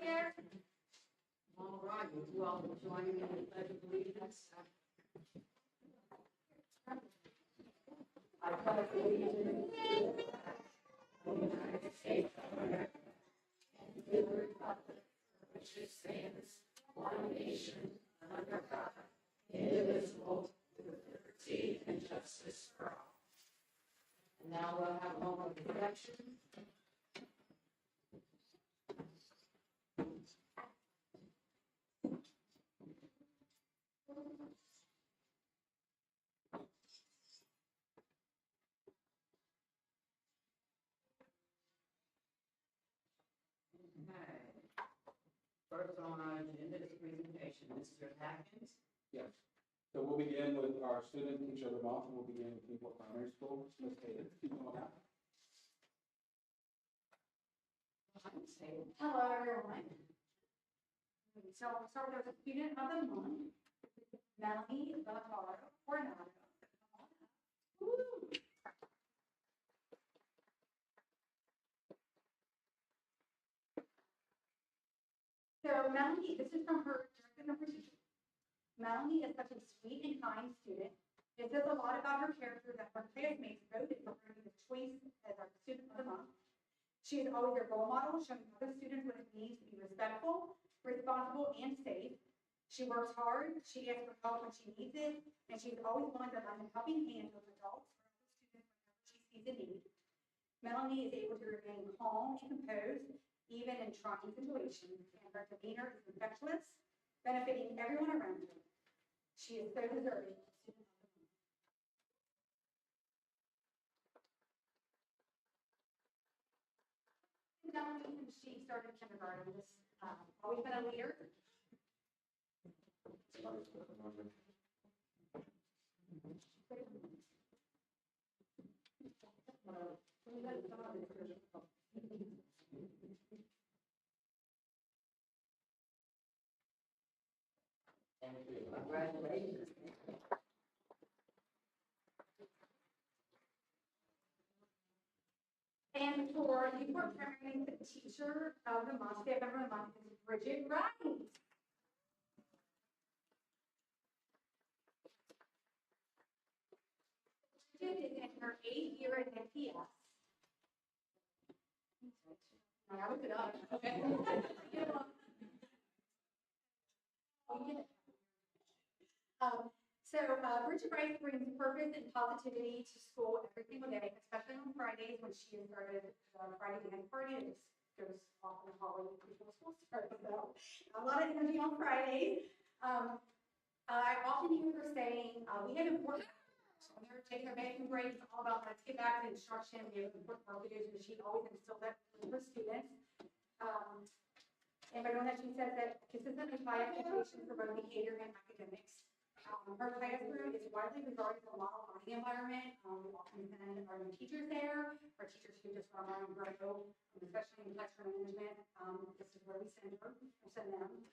Here. All right, would you all join me in the pledge of allegiance? I pledge allegiance to the flag of the United States of America and to the republic for which it stands, one nation, under God, indivisible, with liberty and justice for all. And now we'll have a moment of reflection. First on our agenda is presentation, Mr. Atkins. Yes. So we'll begin with our student teacher of the month, and we'll begin with Newport Primary School. Ms. Hayden, keep going out. Hello, everyone. So I'll start with the student of the month, Melanie Bellataro Coronado. Woo! So Melanie, this is from her director number 2. Melanie is such a sweet and kind student. It says a lot about her character that her classmates voted for her to be the choice as our student of the month. She is always a role model, showing other students what it means to be respectful, responsible, and safe. She works hard, she asks for help when she needs it, and she's always willing to lend a helping hand to adults or other students whenever she sees a need. Melanie is able to remain calm and composed, even in trying situations, and her demeanor is infectious, benefiting everyone around her. She is so deserving of student of the month. Melanie, since she started kindergarten, has always been a leader. Congratulations. And for Newport Primary, the teacher of the month, staff member of the month is Bridget Wright. Bridget is in her 8th year at NPS. I looked it up. Okay. Bridget Wright brings purpose and positivity to school every single day, especially on Fridays when she has started Friday dance party. It just goes off in the hallway before school starts. So a lot of energy on Fridays. I often hear her saying, we have important when they're taking their bathroom breaks, it's all about let's get back to instruction. We have important work to do, and she always instills that in her students. And by doing that, she says that consistently high expectations for both behavior and academics. Her classroom is widely regarded as a model learning environment. We often send our new teachers there, our teachers who just want to learn and grow, especially in lecture management. This is where we send her, or send them.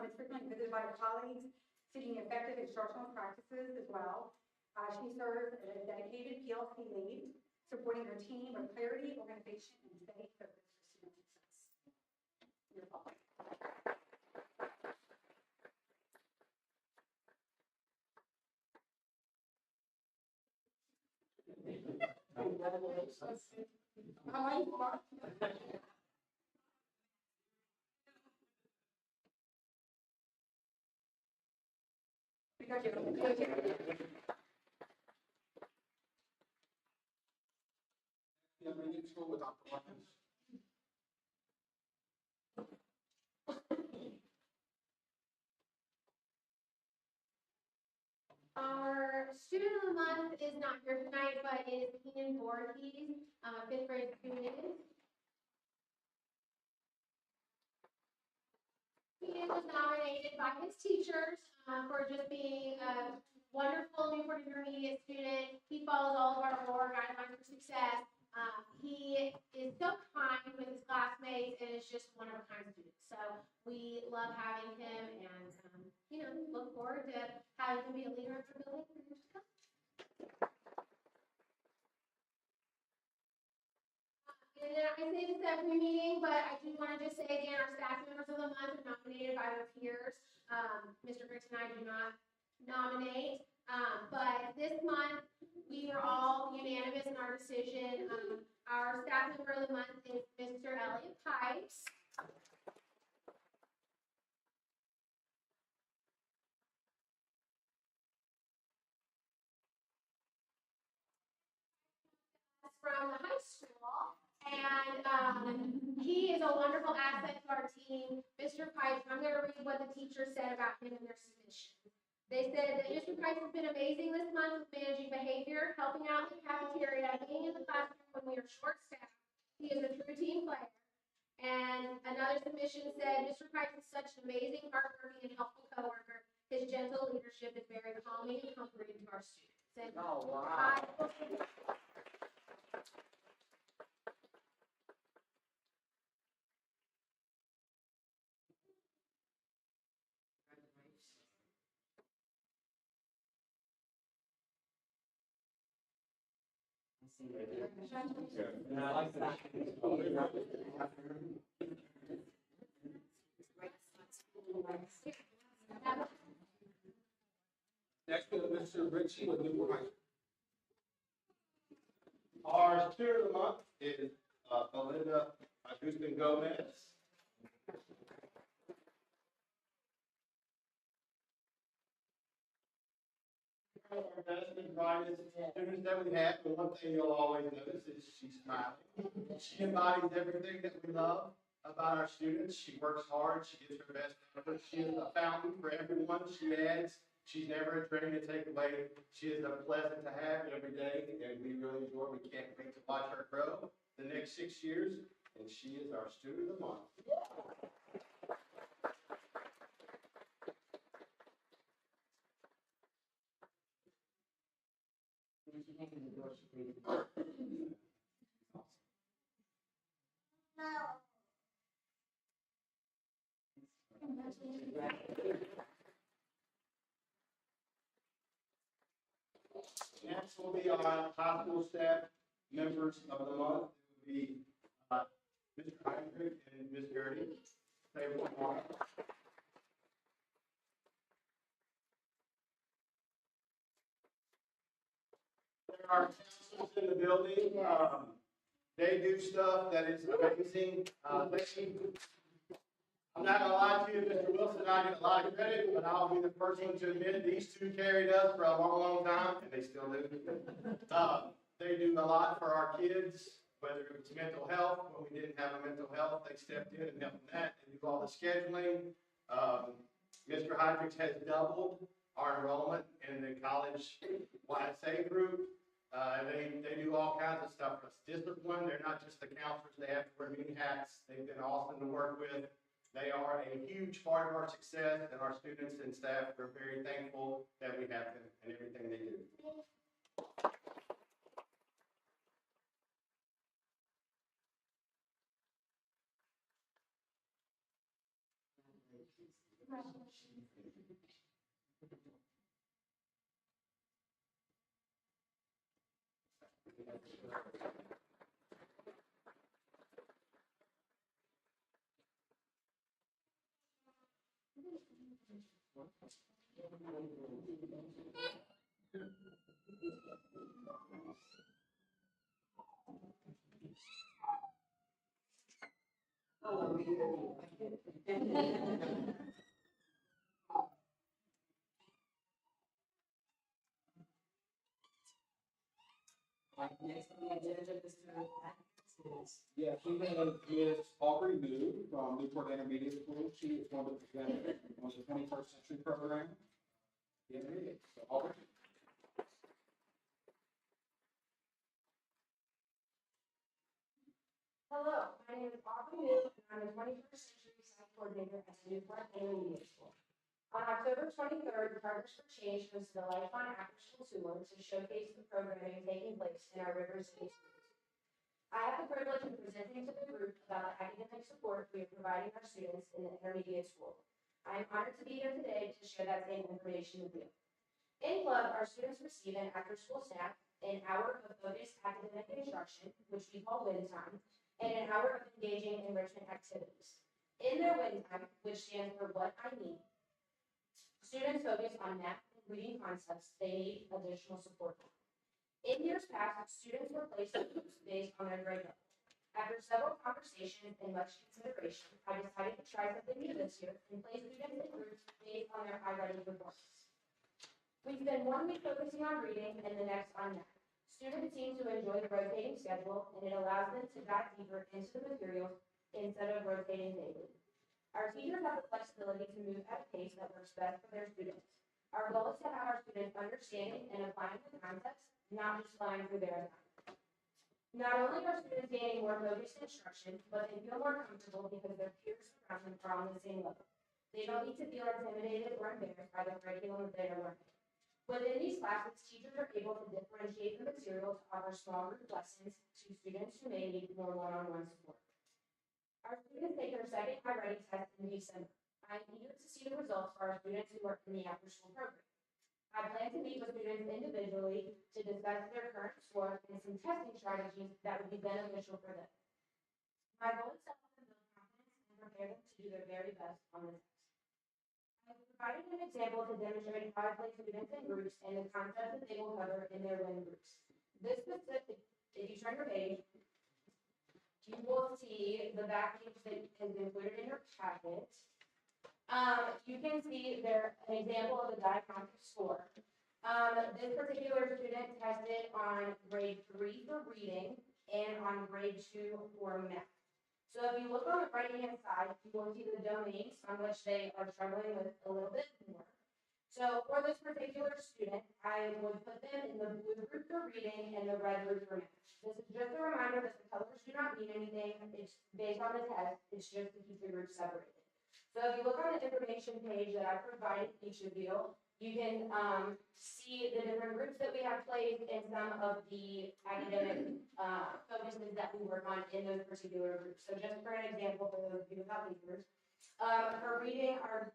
It's frequently visited by her colleagues, seeking effective instructional practices as well. She serves as a dedicated PLC lead, supporting her team with clarity, organization, and steady focus for student success. You're welcome. How are you, Mark? Because Yeah, we need to go with Dr. Watkins. Our student of the month is not here tonight, but is Keenan Voorhees, a fifth grade student. Keenan was nominated by his teachers for just being a wonderful Newport Intermediate student. He follows all of our award guidelines for success. He is so kind with his classmates and is just one of a kind student. So we love having him and, look forward to having him be a leader of the building for years to come. And then I say this every meeting, but I do want to just say again, our staff members of the month are nominated by their peers. Mr. Griggs and I do not nominate, but this month we were all unanimous in our decision. Our staff member of the month is Mr. Elliot Pipes. From the high school, and he is a wonderful asset to our team. Mr. Pipes, I'm going to read what the teacher said about him in their submission. They said that Mr. Pipes has been amazing this month with managing behavior, helping out in the cafeteria, being in the classroom when we are short-staffed. He is a true team player. And another submission said, Mr. Pipes is such an amazing, hardworking, and helpful coworker. His gentle leadership is very calming and comforting to our students. And And I like that. Next we have Mr. Ritchie with Newport High School. Our student of the month is Belinda Agustin Gomez. One of our best and brightest students that we have, and one thing you'll always notice is she's smiling. She embodies everything that we love about our students. She works hard, she gives her best effort. She is a fountain for everyone. She adds. She's never a train to take away. She is a pleasant to have every day, and we really enjoy it. We can't wait to watch her grow the next 6 years, and she is our student of the month. Next will be our high school staff members of the month. It will be Mr. Heinrich and Ms. Gertie. They will come on. There are counselors in the building. They do stuff that is amazing. I'm not gonna lie to you, Mr. Wilson and I get a lot of credit, but I'll be the first one to admit these two carried us for a long, long time, and they still do. They do a lot for our kids, whether it was mental health, when we didn't have a mental health, they stepped in and helped in that. They do all the scheduling. Mr. Hydrix has doubled our enrollment in the college YSA group. They do all kinds of stuff for us. Discipline, they're not just the counselors, they have to wear many hats. They've been awesome to work with. They are a huge part of our success, and our students and staff are very thankful that we have them and everything they do. Next on the agenda, Mr. Atkins. Yes, she has Ms. Aubrey New from Newport Intermediate School. She is going to present on the 21st Century program. Yeah, so Aubrey. Hello, my name is Aubrey New, and I'm a 21st Century Science Coordinator at the Newport Intermediate School. On October 23rd, Partners for Change hosted a lifelong after-school tour to showcase the programming taking place in our River City schools. I have the privilege of presenting to the group about the academic support we are providing our students in the intermediate school. I am honored to be here today to share that same information with you. In club, our students receive an after-school snack, an hour of focused academic instruction, which we call win time, and an hour of engaging enrichment activities. In their win time, which stands for What I Need, students focus on math and reading concepts they need additional support on. In years past, students were placed in groups based on their grade level. After several conversations and much consideration, I decided to try something new this year and place students in groups based on their iReady performance. We spend 1 week focusing on reading and the next on math. Students seem to enjoy the rotating schedule, and it allows them to dive deeper into the materials instead of rotating daily. Our teachers have the flexibility to move at a pace that works best for their students. Our goal is to have our students understanding and applying the concepts, not just flying through their assignments. Not only are students gaining more focused instruction, but they feel more comfortable because their peers around them are on the same level. They don't need to feel intimidated or embarrassed by the curriculum that they are learning. Within these classes, teachers are able to differentiate the material to offer small group lessons to students who may need more one-on-one support. Our students take their second iReady test in December. I'm eager to see the results for our students who work in the after-school program. I plan to meet with students individually to discuss their current score and some testing strategies that would be beneficial for them. My goal is to help them build confidence and prepare them to do their very best on the test. I provided an example to demonstrate how I place students in groups and the concepts that they will cover in their win groups. This specific, if you turn your page, you will see the back page that is included in your packet. You can see there an example of the diagnostic score. This particular student tested on grade 3 for reading and on grade 2 for math. So if you look on the right-hand side, you will see the domains on which they are struggling with a little bit more. So for this particular student, I would put them in the blue group for reading and the red group for math. This is just a reminder that the colors do not mean anything. It's based on the test. It's just to keep the groups separated. So if you look on the information page that I provided each of you, you can see the different groups that we have placed and some of the academic focuses that we work on in those particular groups. So just for an example, for those of you without these groups, for reading, our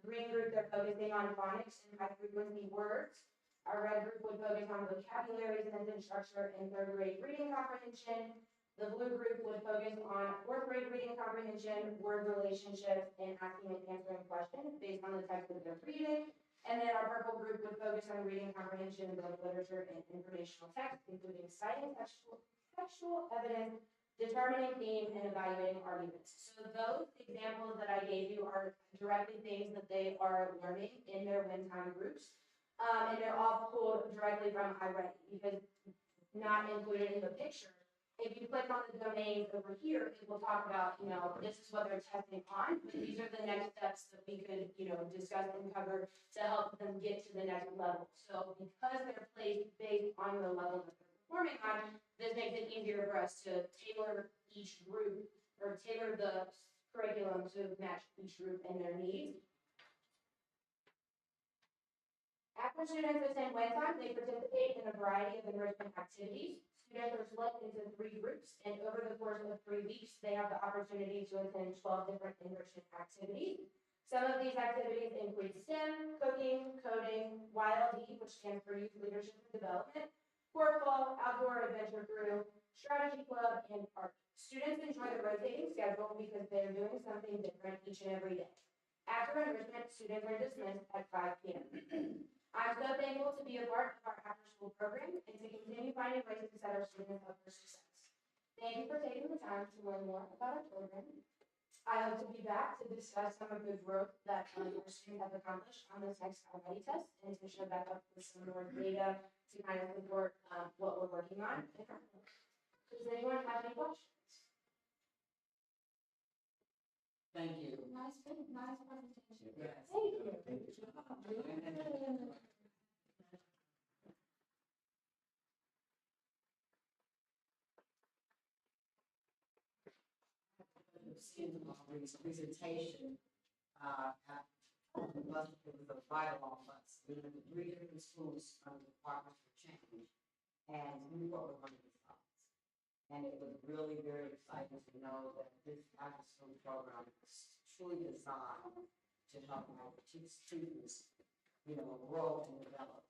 green group, they're focusing on phonics and high frequency words. Our red group would focus on vocabulary, sentence structure, and third grade reading comprehension. The blue group would focus on fourth grade reading comprehension, word relationships, and asking and answering questions based on the text that they're reading. And then our purple group would focus on reading comprehension of both literature and informational text, including citing textual evidence, determining theme, and evaluating arguments. So those examples that I gave you are directly things that they are learning in their win time groups. And they're all pulled directly from iReady because not included in the picture. If you click on the domains over here, it will talk about, this is what they're testing on, but these are the next steps that we could, discuss and cover to help them get to the next level. So because they're placed based on the level that they're performing on, this makes it easier for us to tailor each group or tailor the curriculum to match each group and their needs. After students attend win time, they participate in a variety of enrichment activities. Students are split into 3 groups, and over the course of 3 weeks, they have the opportunity to attend 12 different enrichment activities. Some of these activities include STEM, cooking, coding, YLD, which stands for Youth Leadership and Development, Portfolio, Outdoor Adventure Crew, Strategy Club, and art. Students enjoy the rotating schedule because they're doing something different each and every day. After enrichment, students are dismissed at 5 p.m. I'm so thankful to be a part of our after-school program and to continue finding ways to set our students up for success. Thank you for taking the time to learn more about our program. I hope to be back to discuss some of the growth that our students have accomplished on this next iReady test and to show back up with some more data to kind of support what we're working on. Does anyone have any questions? Thank you. Nice presentation. Yes. Thank you. seeing Marie's presentation, it was a ride-along bus. We went to 3 different schools under the Partners for Change, and Newport was one of these stops. And it was really very exciting to know that this after-school program is truly designed to help our students, grow and develop,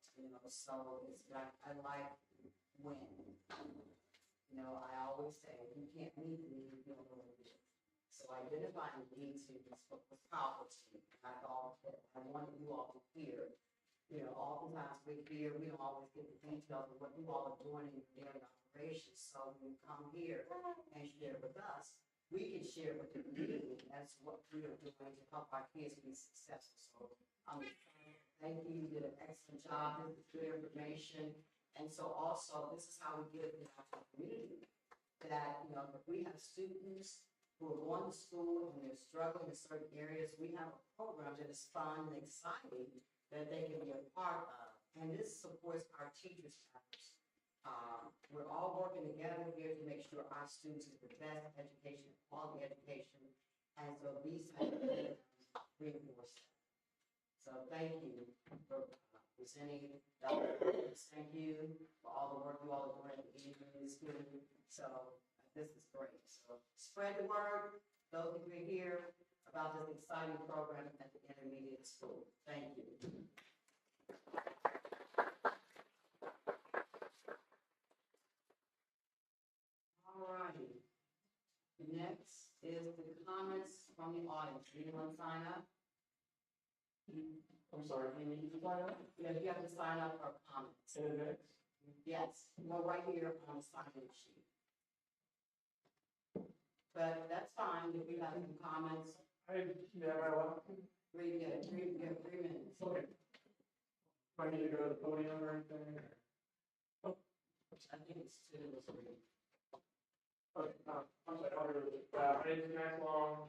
so it's like, I like when, I always say, you can't meet the need, you don't know what it is. So identifying the needs is what was powerful to me. I thought that I wanted you all to hear, oftentimes we hear, we don't always get the details of what you all are doing in your daily operations. So when you come here and share with us, we can share with the community as what we are doing to help our kids be successful. So thank you, you did an excellent job, this is good information. And so also, this is how we get it out to the community. That, if we have students who are going to school and they're struggling in certain areas, we have a program that is fun and exciting that they can be a part of. And this supports our teachers' efforts. We're all working together here to make sure our students get the best education, quality education, and so these reinforce that. So thank you for presenting. Thank you for all the work you all are doing at the intermediate school. So this is great. So spread the word. Those of you here about this exciting program at the intermediate school. Thank you. All righty. Next is the comments from the audience. Anyone sign up? I'm sorry, do you need to sign up Yeah, you have to sign up for comments. in advance? Yes, right here on the sign-in sheet. But that's fine if you have some comments. Yeah, my left. 3 minutes. Okay. Do I need to go to the podium or anything? I think it's 2 or 3. Okay, I'm sorry, I'll go to my name is Max Long,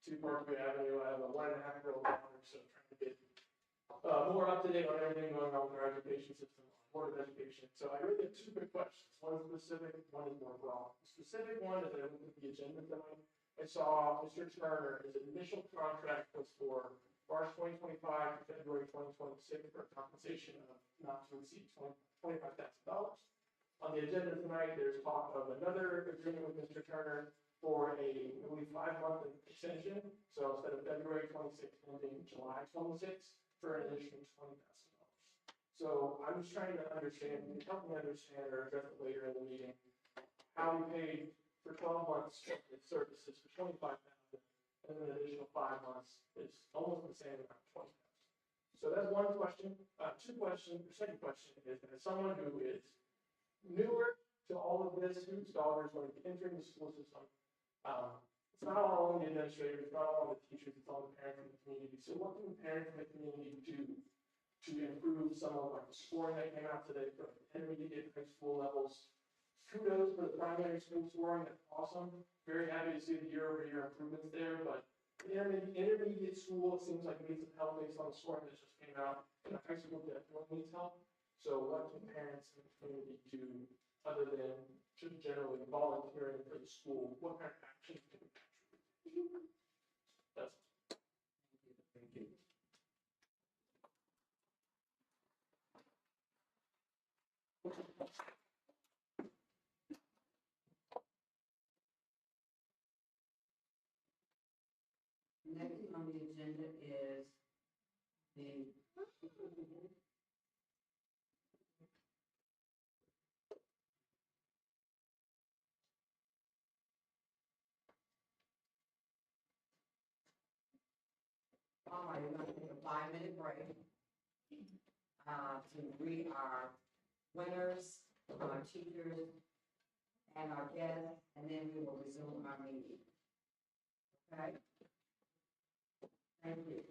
2 Parkway Avenue. I have a 1.5-year-old daughter, so trying to get more up to date on everything going on with our education system, Board of Education. So I really have 2 quick questions. One is specific, one is more broad. The specific one is I looked at the agenda tonight. I saw Mr. Turner, his initial contract was for March 2025 to February 2026 for a compensation of not to exceed $25,000. On the agenda tonight, there's talk of another agreement with Mr. Turner for a, I believe, 5-month extension. So instead of February 26th, ending July 26th for an additional $20,000. So I'm just trying to understand, can you help me understand or address it later in the meeting, how we paid for 12 months services for $25,000 and an additional 5 months is almost the same amount, $20,000. So that's one question. 2 questions. The second question is, as someone who is newer to all of this, whose daughter is going to be entering the school system, it's not all on the administrators, it's not all on the teachers, it's on the parents and the community. So what can the parents and the community do to improve some of like the scoring that came out today for intermediate high school levels? Kudos for the primary school scoring, that's awesome. Very happy to see the year-over-year improvements there, but the intermediate school, it seems like it needs some help based on the scoring that just came out. And the high school definitely needs help. So what can parents and the community do other than just generally volunteering for the school? What kind of actions can we contribute? That's Thank you. Next on the agenda is the all right, we're going to take a 5-minute break to greet our winners, our teachers, and our guests, and then we will resume our meeting. Okay? Thank you.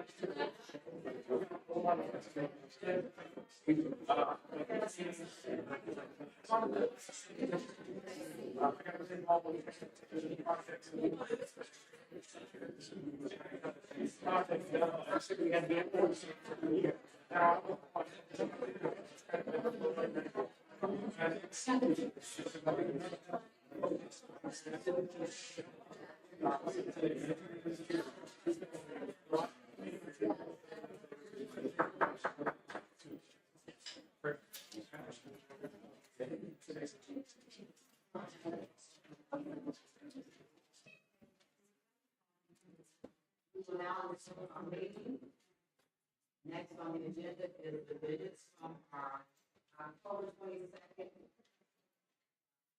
We will now resume our meeting. Next on the agenda is the minutes from our October 22nd,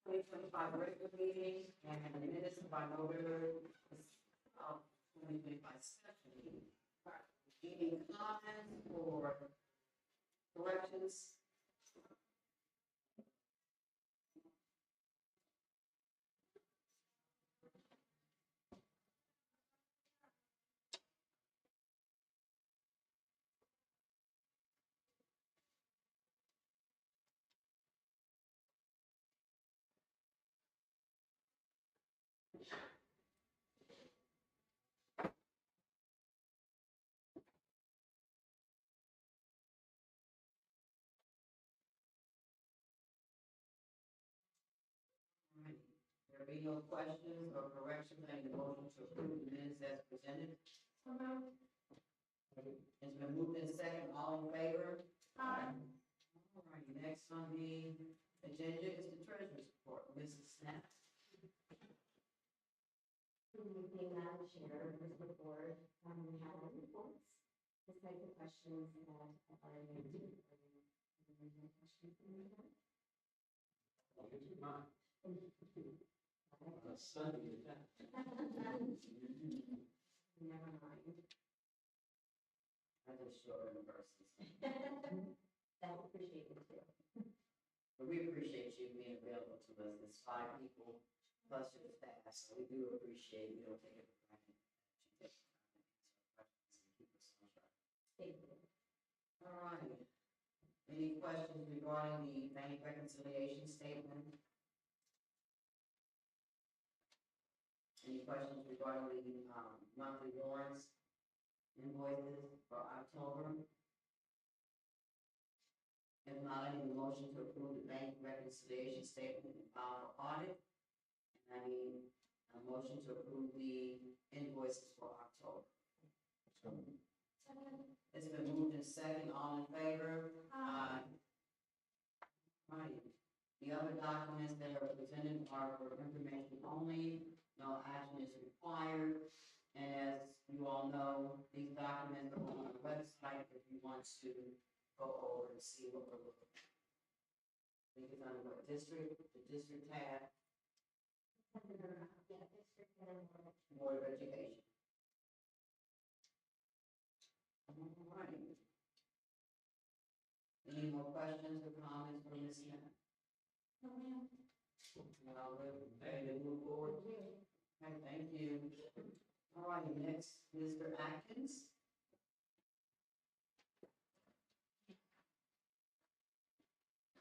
2025 regular meeting and the minutes of our November 2025 special meeting. Any comments or corrections? There be no questions or corrections, I need a motion to approve the minutes as presented. It's been moved in second, all in favor? Aye. All righty, next on the agenda is the treasurer's report, Mrs. Snap. Good evening, Madam Chair, members of the board. We have our reports. This type of questions that are answered. Any questions from you guys? Never mind. I just show in person. That will appreciate it too. But we appreciate you being available to us, it's 5 people plus your staff, so we do appreciate, we don't take it for granted. You take the time to answer our questions and keep us on track. Thank you. All right. Any questions regarding the bank reconciliation statement? Any questions regarding the monthly warrants invoices for October? If not, I need a motion to approve the bank reconciliation statement and file for audit. And I need a motion to approve the invoices for October. It's been moved in second, all in favor? Aye. Right. The other documents that are presented are for information only, no action is required. And as you all know, these documents are on our website if you want to go over and see what we're looking at. I think it's under what district, the district tab, Board of Education. All right. Any more questions or comments from Ms. Smith? No, ma'am. Well, we're ready to move forward. Okay, thank you. All right, next, Mr. Atkins.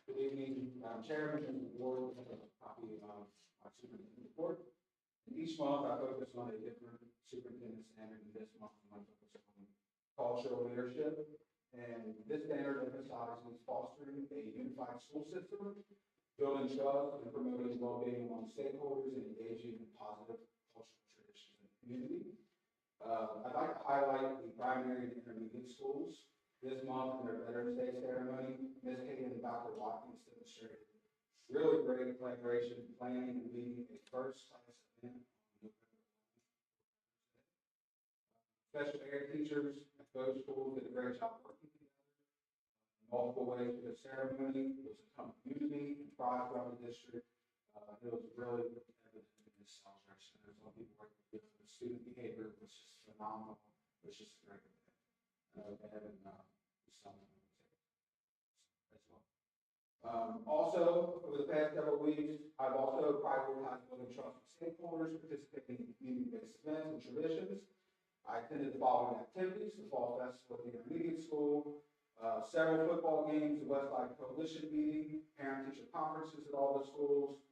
Good evening, Madam Chair, members of the board. I have a copy of our superintendent report. Each month, I focus on a different superintendent standard, and this month, I focus on cultural leadership. And this standard emphasizes fostering a unified school system, building trust, and promoting well-being among stakeholders, and engaging in positive cultural traditions in the community. I'd like to highlight the primary and intermediate schools. This month, in their Veterans Day ceremony, Ms. Hayden and Dr. Watkins demonstrated really great collaboration, planning, and leading a first-class event on November 11th. Special ed teachers at both schools did a great job working together. Multiple ways for the ceremony. It was a community and pride throughout the district. It was really evident in this celebration. There's a lot of people working with the student behavior, which is phenomenal, which is a great event. As well. Also, over the past several weeks, I've also prioritized building trust with stakeholders, participating in community-based events and traditions. I attended the following activities: the Fall Festival at the Intermediate School, several football games, the Westside Coalition meeting, parent-teacher conferences at all the schools,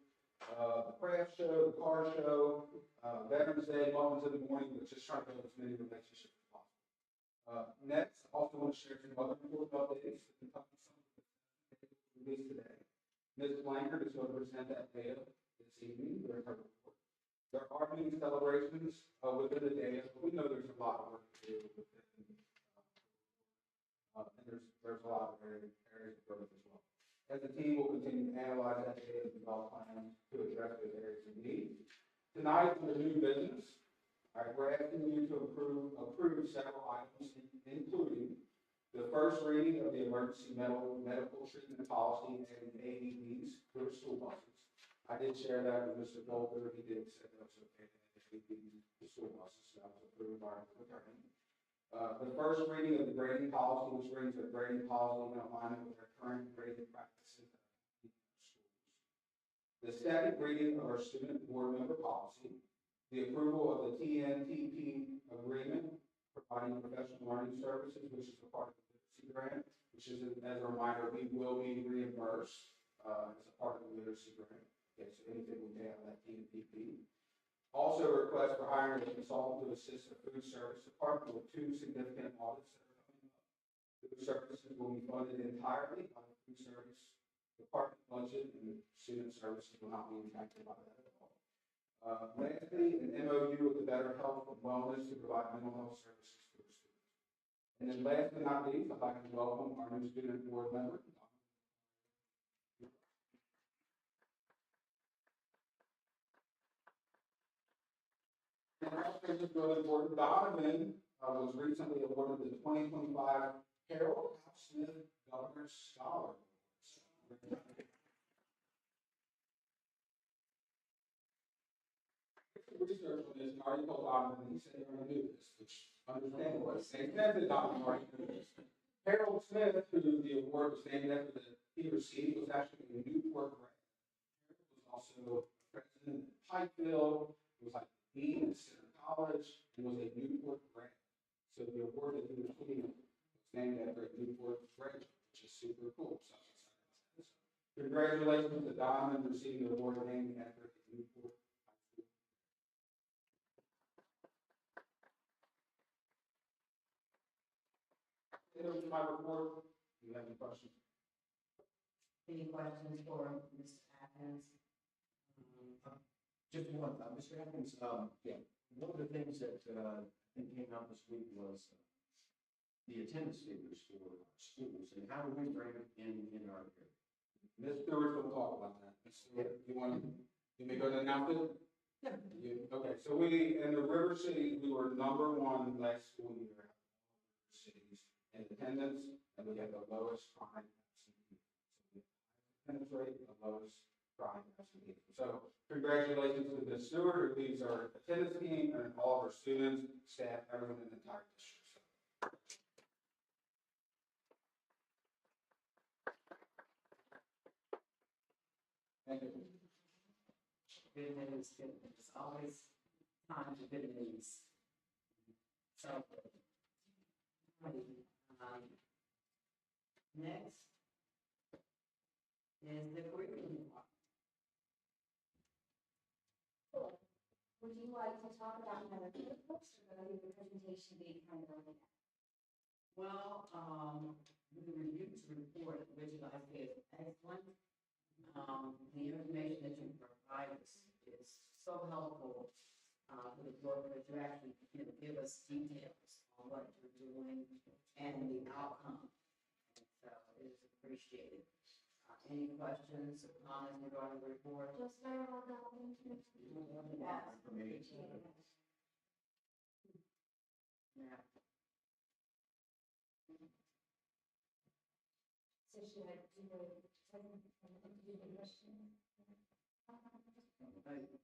the craft show, the car show, Veterans Day, Muffins in the Morning, which is trying to build as many relationships as possible. Next, I also want to share some other important updates that can come from some of the released today. Ms. Blanchard is going to present that data this evening during her report. There are many celebrations within the data, but we know there's a lot of work to do within, and there's a lot of areas of growth as well. As a team, we'll continue to analyze that data and develop plans to address those areas of need. Tonight, under new business, all right, we're asking you to approve several items, including the first reading of the emergency medical treatment policy and AEDs for school buses. I did share that with Mr. Goldberg. He did say that was okay to add AEDs to school buses, so that was approved by the attorney. The first reading of the grading policy, which brings the grading policy in alignment with our current grading practices in schools. The second reading of our student board member policy, the approval of the TNTP agreement providing professional learning services, which is a part of the literacy grant, which is, as a reminder, we will be reimbursed as a part of the literacy grant. Okay, so anything we pay out of that TNTP. Also, a request for hiring a consultant to assist the food service department with 2 significant audits that are coming up. Food services will be funded entirely by the food service department budget, and student services will not be impacted by that at all. Lastly, an MOU with the Better Health and Wellness to provide mental health services for the students. And then last but not least, I'd like to welcome our new student board member. And also, just really important, Donovan was recently awarded the 2025 Harold House Smith Governor's Scholar. Research on this, and already told Donovan, he said he already knew this, which understandable. They said that Donovan already knew this. Harold Smith, who the award was named after that he received, was actually a Newport grad. Harold was also president of Pikeville. He was like the dean at Center College, and was a Newport grad. So the award that he was receiving was named after a Newport graduate, which is super cool. So congratulations to Donovan receiving the award named after a Newport. Those are my report. Do you have any questions? Any questions for Mr. Atkins? Just one, Mr. Atkins, Yeah. one of the things that I think came out this week was the attendance figures for schools and how do we rank in our area? Ms. Stewart will talk about that. Ms. Stewart, you may go to announce it? Yeah. Okay, so we, in the River City, we were #1 last school year out of all the cities in attendance, and we had the lowest crime absentee. So the attendance rate, the lowest crime absentee. So congratulations to Ms. Stewart, who leads our attendance team, and all of our students, staff, everyone in the entire district. So. Thank you. Good news, good news. It's always time for good news. So, next is the curriculum part. Would you like to talk about another books or go to the presentation being kind of like that? Well, the review's report, which I say is excellent. The information that you provide is so helpful for the board that you actually give us details on what you're doing and the outcome. And so it is appreciated. Any questions or comments regarding the report? Just very well done. Yes. Appreciate it. Yeah. So should I do the question?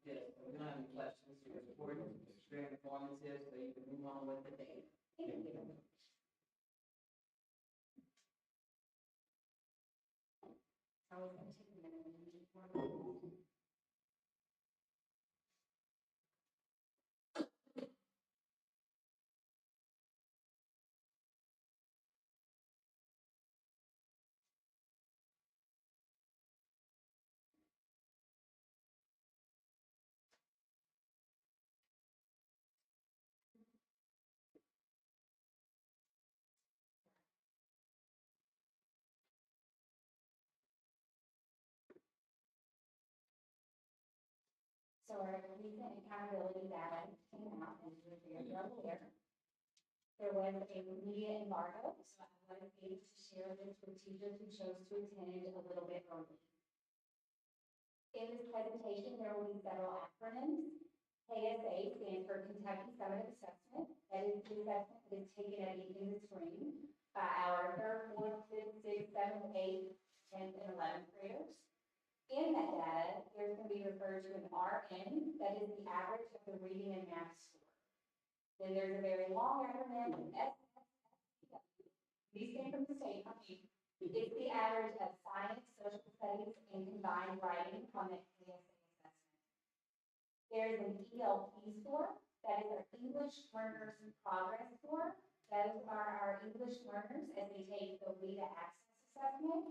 Yes, we don't have any questions. Your report is very informative, so you can move on with the data. Thank you. I was going to take a minute and recent accountability data came out, as you're very well aware. There was a media embargo, so I was able to share this with teachers who chose to attend a little bit early. In this presentation, there will be several acronyms. KSA stands for Kentucky Summit Assessment. That is the assessment that is taken at the end of the spring by our 3rd, 4th, 5th, 6th, 7th, 8th, 10th, and 11th graders. In that data, there's going to be referred to an RN, that is the average of the reading and math score. Then there's a very long acronym, these came from the state, not me. It's the average of science, social studies, and combined writing on the KSA assessment. There is an ELP score, that is our English Learners Progress Score. Those are our English learners as they take the WIDA Access Assessment.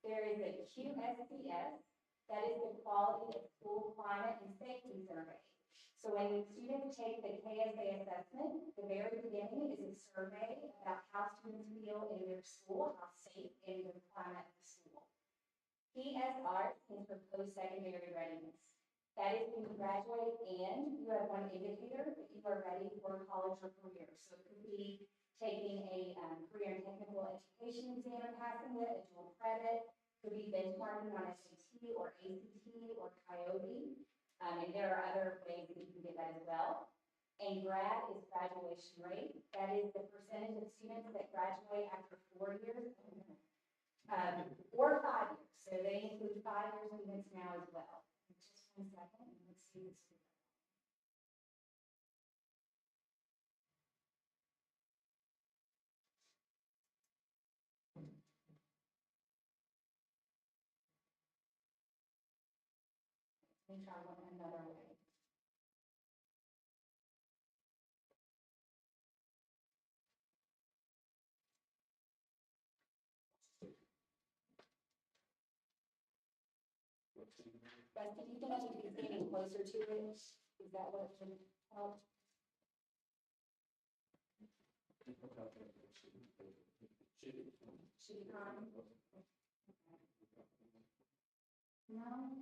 There is a QSCS, that is the Quality of School Climate and Safety Survey. So when students take the KSA assessment, the very beginning is a survey about how students feel in their school, how safe is the climate of the school. PSR stands for post-secondary readiness. That is when you graduate and you have one indicator that you are ready for college or career. So it could be taking a career and technical education exam and passing it, a dual credit, could be benchmarking on SAT or ACT or Coyote. And there are other ways that you can get that as well. And grad is graduation rate. That is the percentage of students that graduate after 4 years or 5 years. So they include 5-year students now as well. Just 1 second, and let's see this. Let me try one another way. But do you think I should be getting closer to it? Is that what should help? Should be fine? No?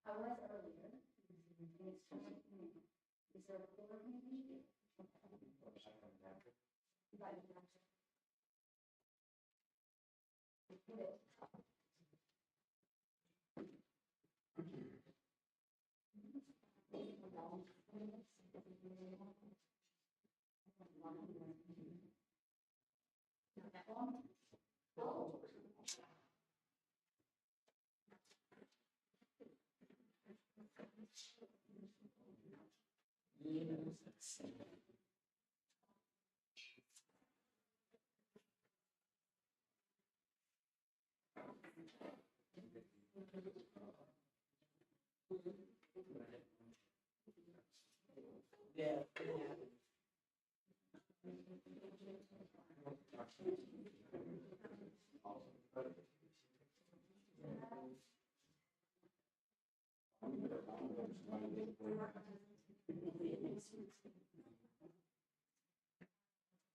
I was earlier. And it's 20 minutes. Is there a floor maybe? Yeah.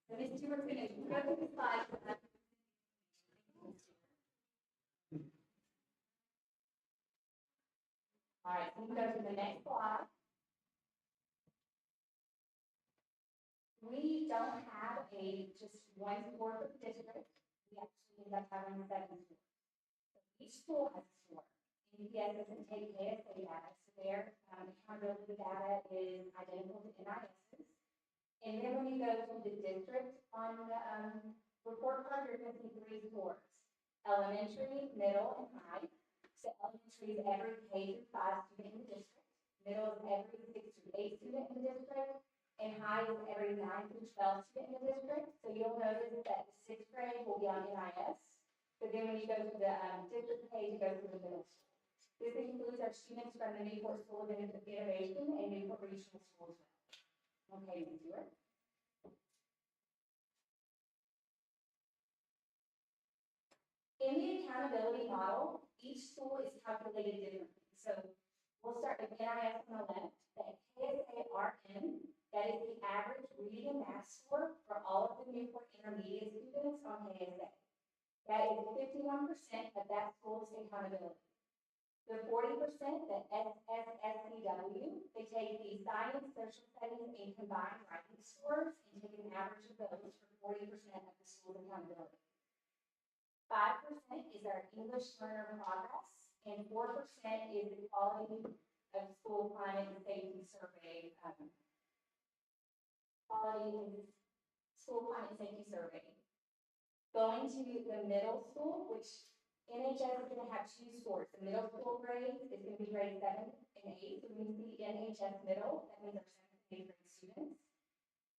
So these two are finished. Go to the slide. All right, so we go to the next slide. We don't have just one score for the district. We actually end up having 7 scores. So each school has a score. NPS doesn't take KSA data, so their accountability data is identical to NIS's. And then when you go to the district on the report card, you're going to see 3 scores: elementary, middle, and high. So elementary is every K through 5 student in the district. Middle is every 6 through 8 student in the district. And high is every 9 through 12 student in the district. So you'll notice that the 6th grade will be on NIS. But then when you go to the district page, it goes to the middle school. This includes our students from the Newport School of Innovation and Newport Regional School as well. Okay, Ms. Stewart. In the accountability model, each school is calculated differently. So we'll start with NIS on the left, that KSA-RN, that is the average reading and math score for all of the Newport intermediate students on KSA. That is 51% of that school's accountability. The 40%, the SSSCW, they take the science, social studies, and combined writing scores and take an average of those for 40% of the school's accountability. 5% is our English learner progress, and 4% is the quality of school climate and safety survey. School climate and safety survey. Going to the middle school, which NHS is going to have 2 scores. The middle school grade is going to be grade 7 and 8. So when you see NHS middle, that means our 7th and 8th grade students.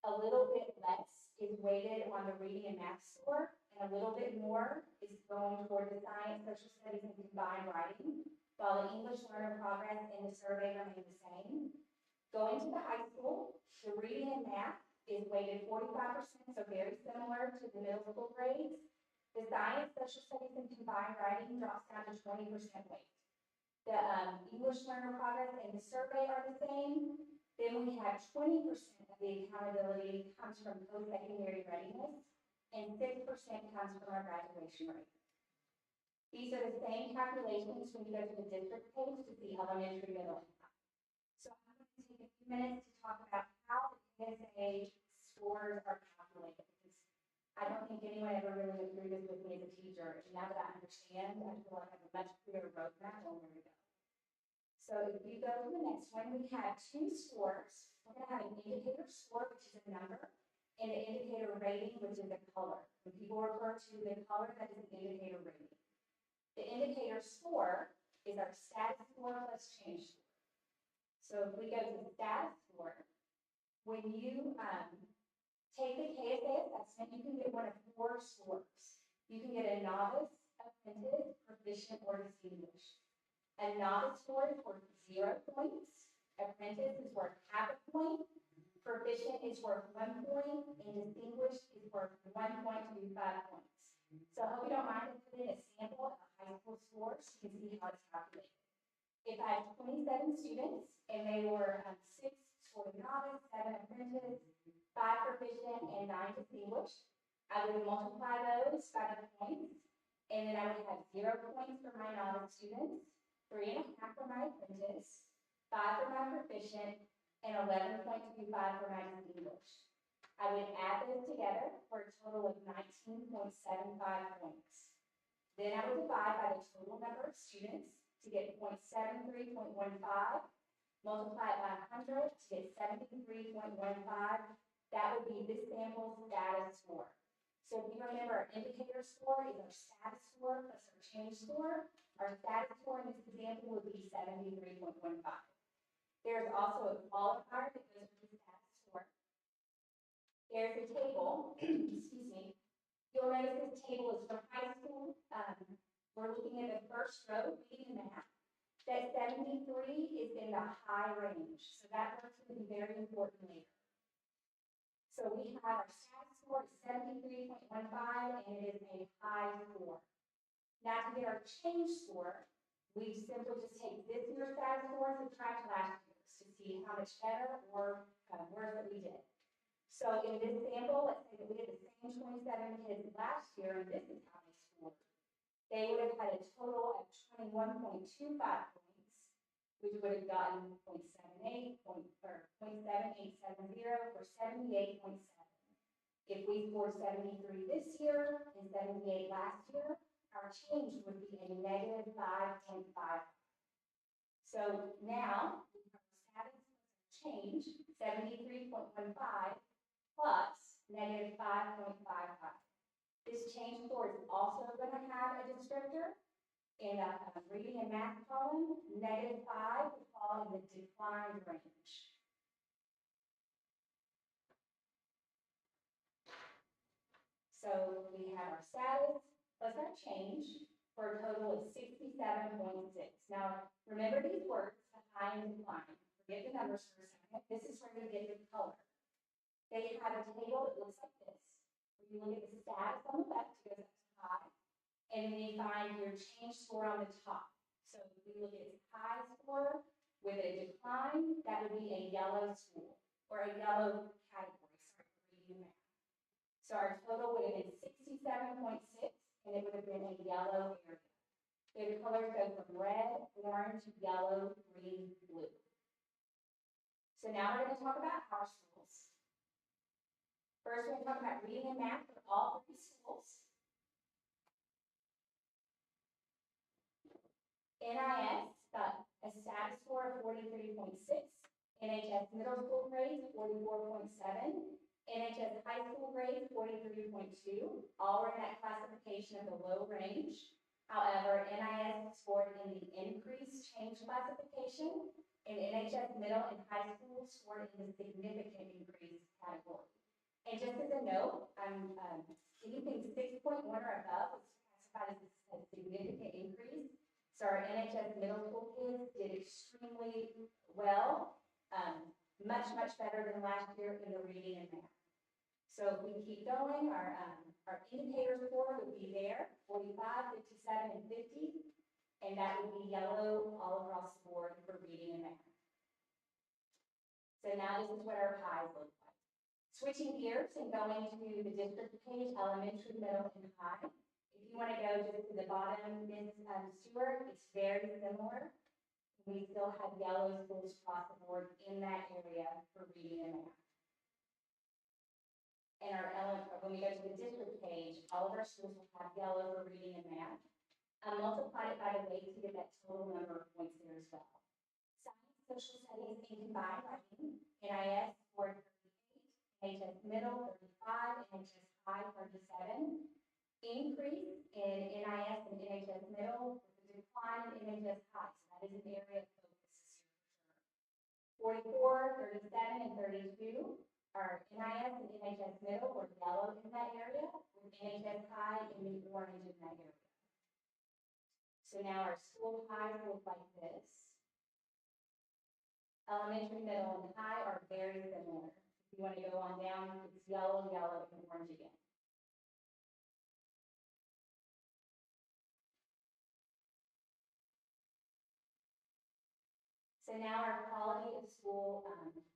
A little bit less is weighted on the reading and math score, and a little bit more is going toward the science, social studies, and combined writing, while the English learner progress and the survey remain the same. Going to the high school, the reading and math is weighted 45%, so very similar to the middle school grades. The science, social studies, and combined writing drops down to 20% weight. The English learner progress and the survey are the same. Then we have 20% of the accountability comes from post-secondary readiness, and 6% comes from our graduation rate. These are the same calculations when you go to the district page to see elementary, middle, and high. So I'm going to take a few minutes to talk about how the PSA scores are calculated, because I don't think anyone ever really went through this with me as a teacher, and now that I understand, I feel like I have a much clearer roadmap on where to go. So if you go to the next one, we have 2 scores. We're going to have an indicator score, which is a number, and an indicator rating, which is a color. When people refer to the color, that is an indicator rating. The indicator score is our status score plus change score. So if we go to the status score, when you take the KSA assessment, you can get one of 4 scores. You can get a novice, apprentice, proficient, or distinguished. A novice score is worth 0 points. Apprentice is worth half a point. Proficient is worth 1 point, and distinguished is worth 1.25 points. So I hope you don't mind if I put in a sample of high school scores so you can see how it's calculated. If I have 27 students and they were 6 scored novice, 7 apprentice, 5 proficient, and 9 distinguished, I would multiply those by the points, and then I would have 0 points for my novice students, 3.5 for my apprentice, 5 for my proficient, and 11.25 for my distinguished. I would add those together for a total of 19.75 points. Then I would divide by the total number of students to get 0.73.15, multiply it by 100 to get 73.15. That would be this sample's status score. So if you remember, our indicator score is our status score plus our change score. Our status score in this example would be 73.15. There's also a qualifier that goes with the status score. There's a table, excuse me. You'll notice this table is for high school. We're looking at the first row, reading and math. That 73 is in the high range, so that works going to be very important later. So we have our status score is 73.15, and it is a high score. Now to get our change score, we simply just take this year's status score and subtract last year's to see how much better or worse that we did. So in this sample, let's say that we had the same 27 kids last year, and this is how they scored. They would have had a total of 21.25 points, which would have gotten 0.78, or 0.7870 for 78.7. If we scored 73 this year and 78 last year, our change would be a negative 5.5. So now, our status change, 73.15 plus negative 5.55. This change score is also going to have a descriptor in a reading and math column. Negative 5 would fall in the declined range. So we have our status plus our change for a total of 67.6. Now, remember these words, the high and decline. Forget the numbers for a second. This is where you get the color. They have a table that looks like this. You look at the status on the left, it goes up to high, and then you find your change score on the top. So if we look at its high score with a decline, that would be a yellow school, or a yellow category, sorry, for reading and math. So our total would have been 67.6, and and it would have been a yellow area. Their colors go from red, orange, yellow, green, blue. So now we're going to talk about our schools. First, we're going to talk about reading and math for all three schools. NIS got a status score of 43.6. NHS middle school grades 44.7. NHS high school grades 43.2. All were in that classification of the low range. However, NIS scored in the increased change classification, and NHS middle and high school scored in the significant increase category. And just as a note, anything 6.1 or above is classified as a significant increase. So our NHS middle school kids did extremely well, much better than last year in the reading and math. So if we keep going, our indicator score would be there, 45, 57, and 50, and that would be yellow all across the board for reading and math. So now this is what our pies look like. Switching gears and going to the district page, elementary, middle, and high. If you want to go just to the bottom, Ms. Stewart, it's very similar. We still have yellow schools across the board in that area for reading and math. And when we go to the district page, all of our schools will have yellow for reading and math. Multiply it by the weight to get that total number of points there as well. Science, social studies, and combined writing, NIS scored 38, NHS middle 35, NHS high 37. Increase in NIS and NHS middle with a decline in NHS high. So that is an area of focus this year for sure. 44, 37, and 32 are NIS and NHS middle or yellow in that area, with NHS high in the orange in that area. So now our school highs look like this. Elementary, middle, and high are very similar. If you want to go on down, it's yellow, yellow, and orange again. So now our quality of school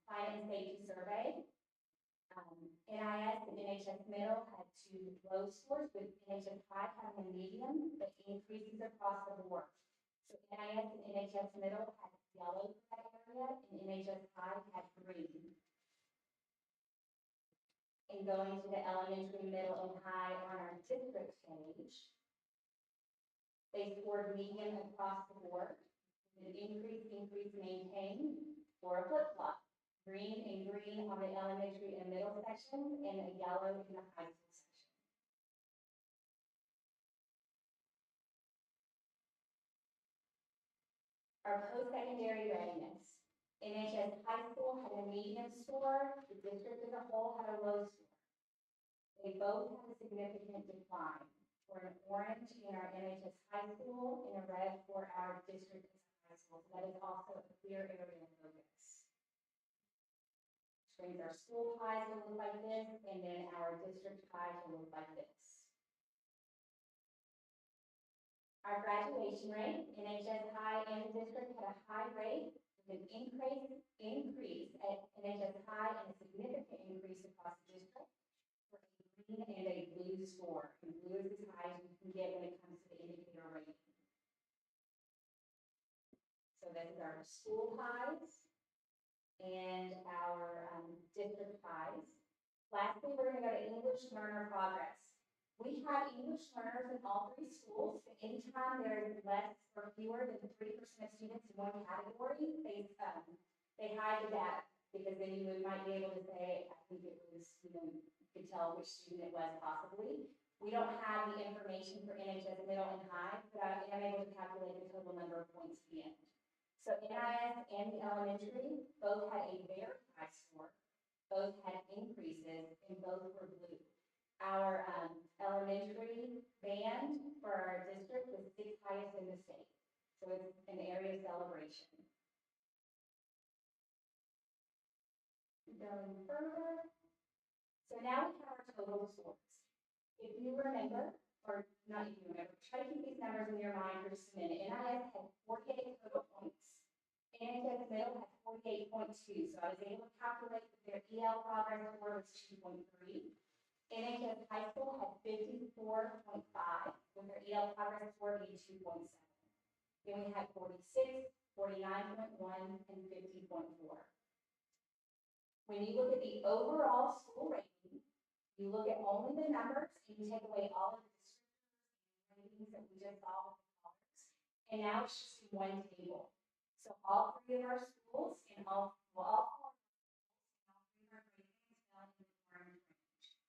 climate and safety survey. NIS and NHS middle had two low scores, with NHS high having a medium, but increases across the board. So NIS and NHS middle had yellow for that area, and NHS high had green. And going to the elementary, middle, and high on our district page, they scored medium across the board. An increase, maintain, or a flip-flop. Green and green on the elementary and middle section, and a yellow in the high school section. Our post-secondary readiness. NHS high school had a medium score, the district as a whole had a low score. They both had a significant decline, for an orange in our NHS high school and a red for our district high school. So that is also a clear area of focus. Which brings our school highs to look like this, and then our district highs to look like this. Our graduation rate, NHS high and the district had a high rate, with an increase at NHS high and a significant increase across the district for a green and a blue score. And blue is as high as you can get when it comes to the indicator rating. So this is our school highs and our district highs. Lastly, we're going to go to English learner progress. We have English learners in all three schools. Anytime there is less or fewer than 3% of students in one category, they hide the data, because then you might be able to say, I think it was, you could tell which student it was possibly. We don't have the information for NHS middle and high, but I am able to calculate the total number of points at the end. So NIS and the elementary both had a very high score, both had increases, and both were blue. Our elementary band for our district was 6th highest in the state. So it's an area of celebration. Going further. So now we have our total scores. If you remember, or not if you remember, try to keep these numbers in your mind for just a minute. NIS had 48 total points. NHS middle had 48.2. So I was able to calculate that their EL progress score was 2.3. NHS High School had 54.5, with their EL progress score being 2.7. Then we had 46, 49.1, and 50.4. When you look at the overall school rating, you look at only the numbers and you take away all of the descriptors and ratings that we just saw with the colors. And now it's just in one table. So all three of our schools and all four of our schools and all three of our ratings fell in the orange range.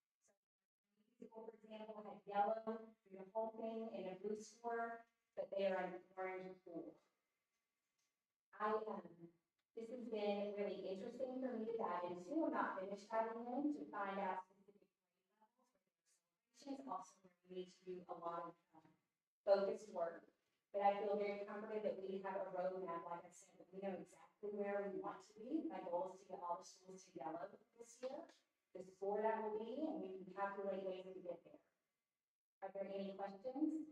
So for example, had yellow through the whole thing and a blue score, but they are an orange pool. This has been really interesting for me to dive into. I'm not finished diving in to find out specific grade levels where there are celebrations, also where we need to do a lot of focused work. But I feel very comforted that we have a roadmap, like I said, that we know exactly where we want to be. My goal is to get all the schools to yellow this year. The score that will be, and we can calculate ways to get there. Are there any questions?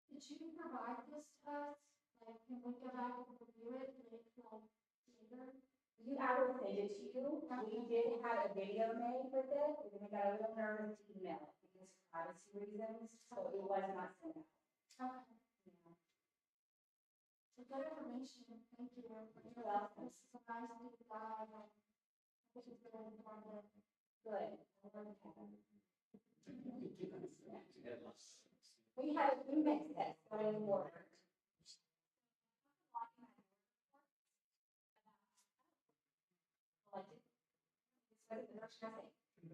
Did you provide this to us? Like, can we go back and review it, like, later? I will send it to you. We did have a video made with it, and we got a little nervous to email it because of privacy reasons, so it was not sent out. Okay. Yeah. So good information, thank you. You're welcome. This is a nice deep dive, and I think it's very informative. Good. Yes. We have a few next steps going forward.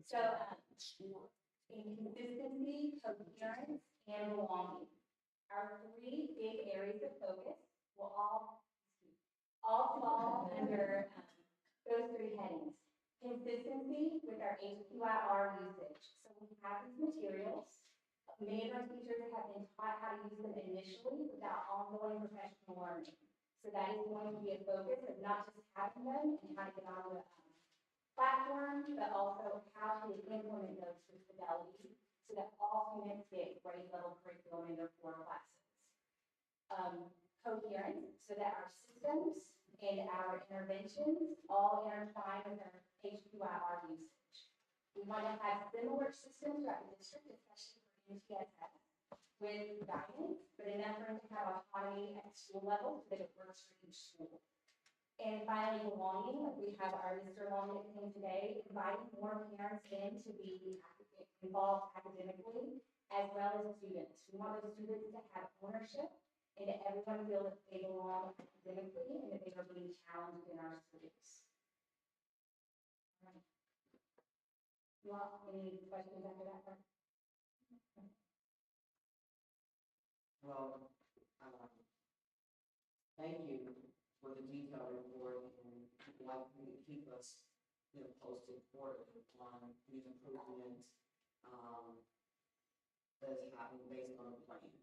So, inconsistency, coherence, and belonging. Our three big areas of focus will all fall under those three headings. Consistency with our HQIR usage. So we have these materials. Many of our teachers have been taught how to use them initially without ongoing professional learning. So that is going to be a focus of not just having them and how to get on the platform, but also how to implement those with fidelity so that all students get grade level curriculum in their core classes. Coherence, so that our systems and our interventions all intertwine with our HQIR usage. We want to have similar systems throughout the district, especially for NTSS, with guidance, but enough for them to have autonomy at school level so that it works for each school. And finally, belonging, we have our Mr. Long that came today, inviting more parents in to be involved academically, as well as students. We want those students to have ownership and that everyone feel that they belong academically and that they are being challenged in our schools. Well, any questions after that part? Well, thank you for the detailed report, and I'd like you to keep us, posted quarterly on the improvement, that is happening based on the plan.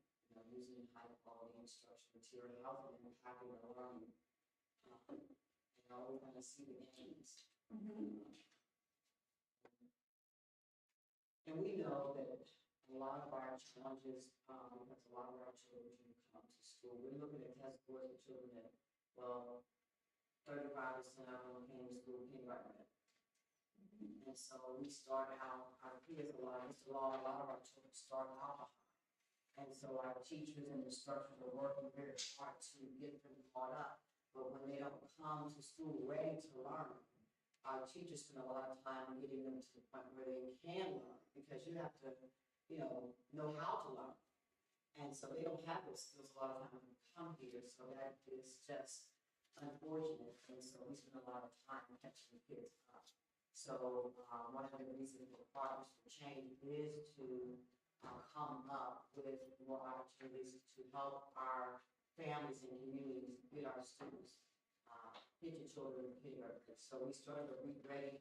Using high quality instruction material, how it's impacting the learning. We're going to see the gains. And we know that a lot of our challenges, because a lot of our children who come to school, we're looking at test scores of children that, 35% of them came to school kindergarten. And so we start out, our kids, a lot of our children start out high. And so our teachers and instructors are working very hard to get them caught up. But when they don't come to school ready to learn, our teachers spend a lot of time getting them to the point where they can learn, because you have to, know how to learn. And so they don't have those skills a lot of times when they come here. So that is just unfortunate. And so we spend a lot of time catching the kids up. So one of the reasons for Partners for Change is to come up with more opportunities to help our families and communities get our students, get your children in kindergarten. So we started a Read Ready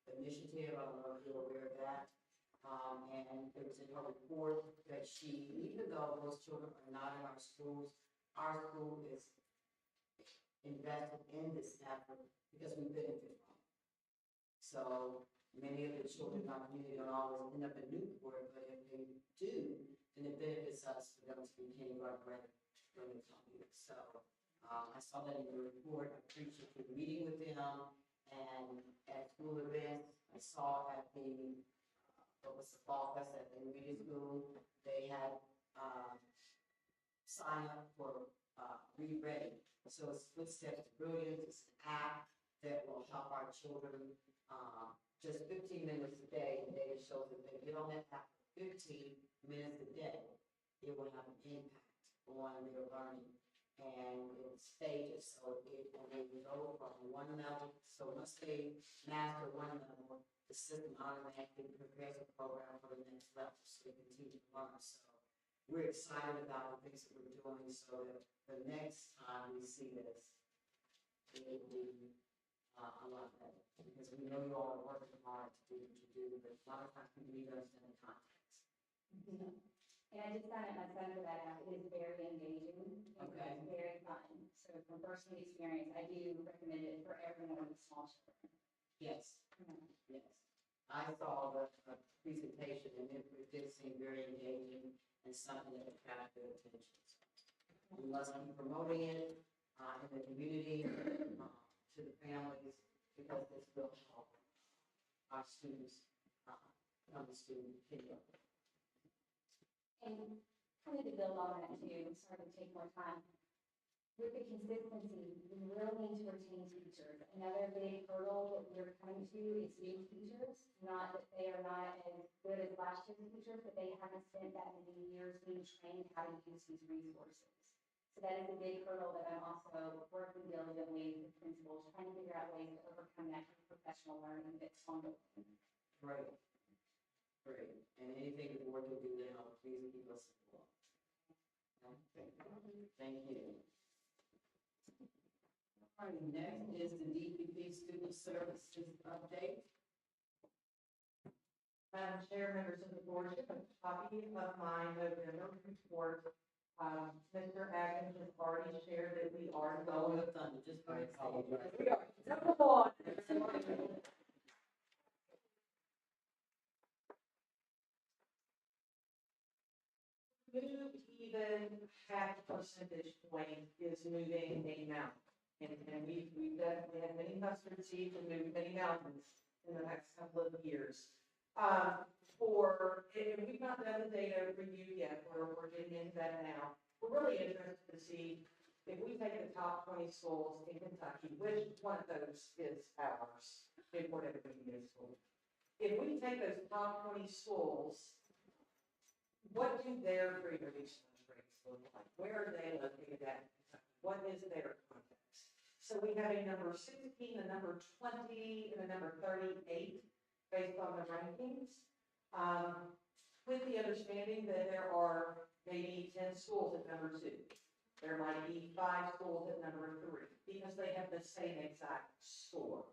initiative. I don't know if you're aware of that. And it was in her report that even though those children are not in our school is invested in this effort because we benefit from it. So many of the children in our community don't always end up in Newport, but if they do, then it benefits us for them to be kindergarten ready when they come here. So I saw that in the report. I appreciate you meeting with them, and at school events, I saw at the It was the fall fest at the media school. They had, sign up for, Read Ready. So it's Footsteps to Brilliance, it's an app that will help our children, just 15 minutes a day. The data shows that if they get on that app for 15 minutes a day, it will have an impact on their learning. And it's stages, so it will go from one level. So once they master one level, the system automatically prepares a program for the next level, so they continue to learn. So we're excited about the things that we're doing, so that the next time we see this, it will be a lot better. Because we know you all are working hard to do what you do, but a lot of times people need to understand the context. And I just signed up my son for that app. It is very engaging. Okay. It's very fun. So from personal experience, I do recommend it for everyone with small children. Yes, yes. I saw the presentation and it did seem very engaging and something that attracted attention. So we must be promoting it in the community, to the families, because this will help our students become the student video. And kind of to build on that too, sorry to take more time. With the consistency, we will need to retain teachers. Another big hurdle that we're coming to is new teachers. Not that they are not as good as last year's teachers, but they haven't spent that many years being trained how to use these resources. So that is a big hurdle that I'm also working diligently with principals, trying to figure out ways to overcome that professional learning that's ongoing. Great. Great. And anything the board can do to help, please keep us involved. Thank you. All right, next is the DPP Student Services Update. Madam Chair, members of the board, you have a copy of my November report. Mr. Atkins has already shared that we are Blowing going. the thunder, just for example. We are. Come on. Move even half percentage point is moving a mountain. And we've definitely had many mustard seeds and moved many mountains in the next couple of years. And we've not done the data review yet, we're getting into that now. We're really interested to see if we take the top 20 schools in Kentucky, which one of those is ours, Newport Intermediate School. If we take those top 20 schools, what do their pre-release rates look like? Where are they located at? What is their context? So we have a number 16, a number 20, and a number 38 based on the rankings. With the understanding that there are maybe 10 schools at number 2. There might be 5 schools at number 3 because they have the same exact score.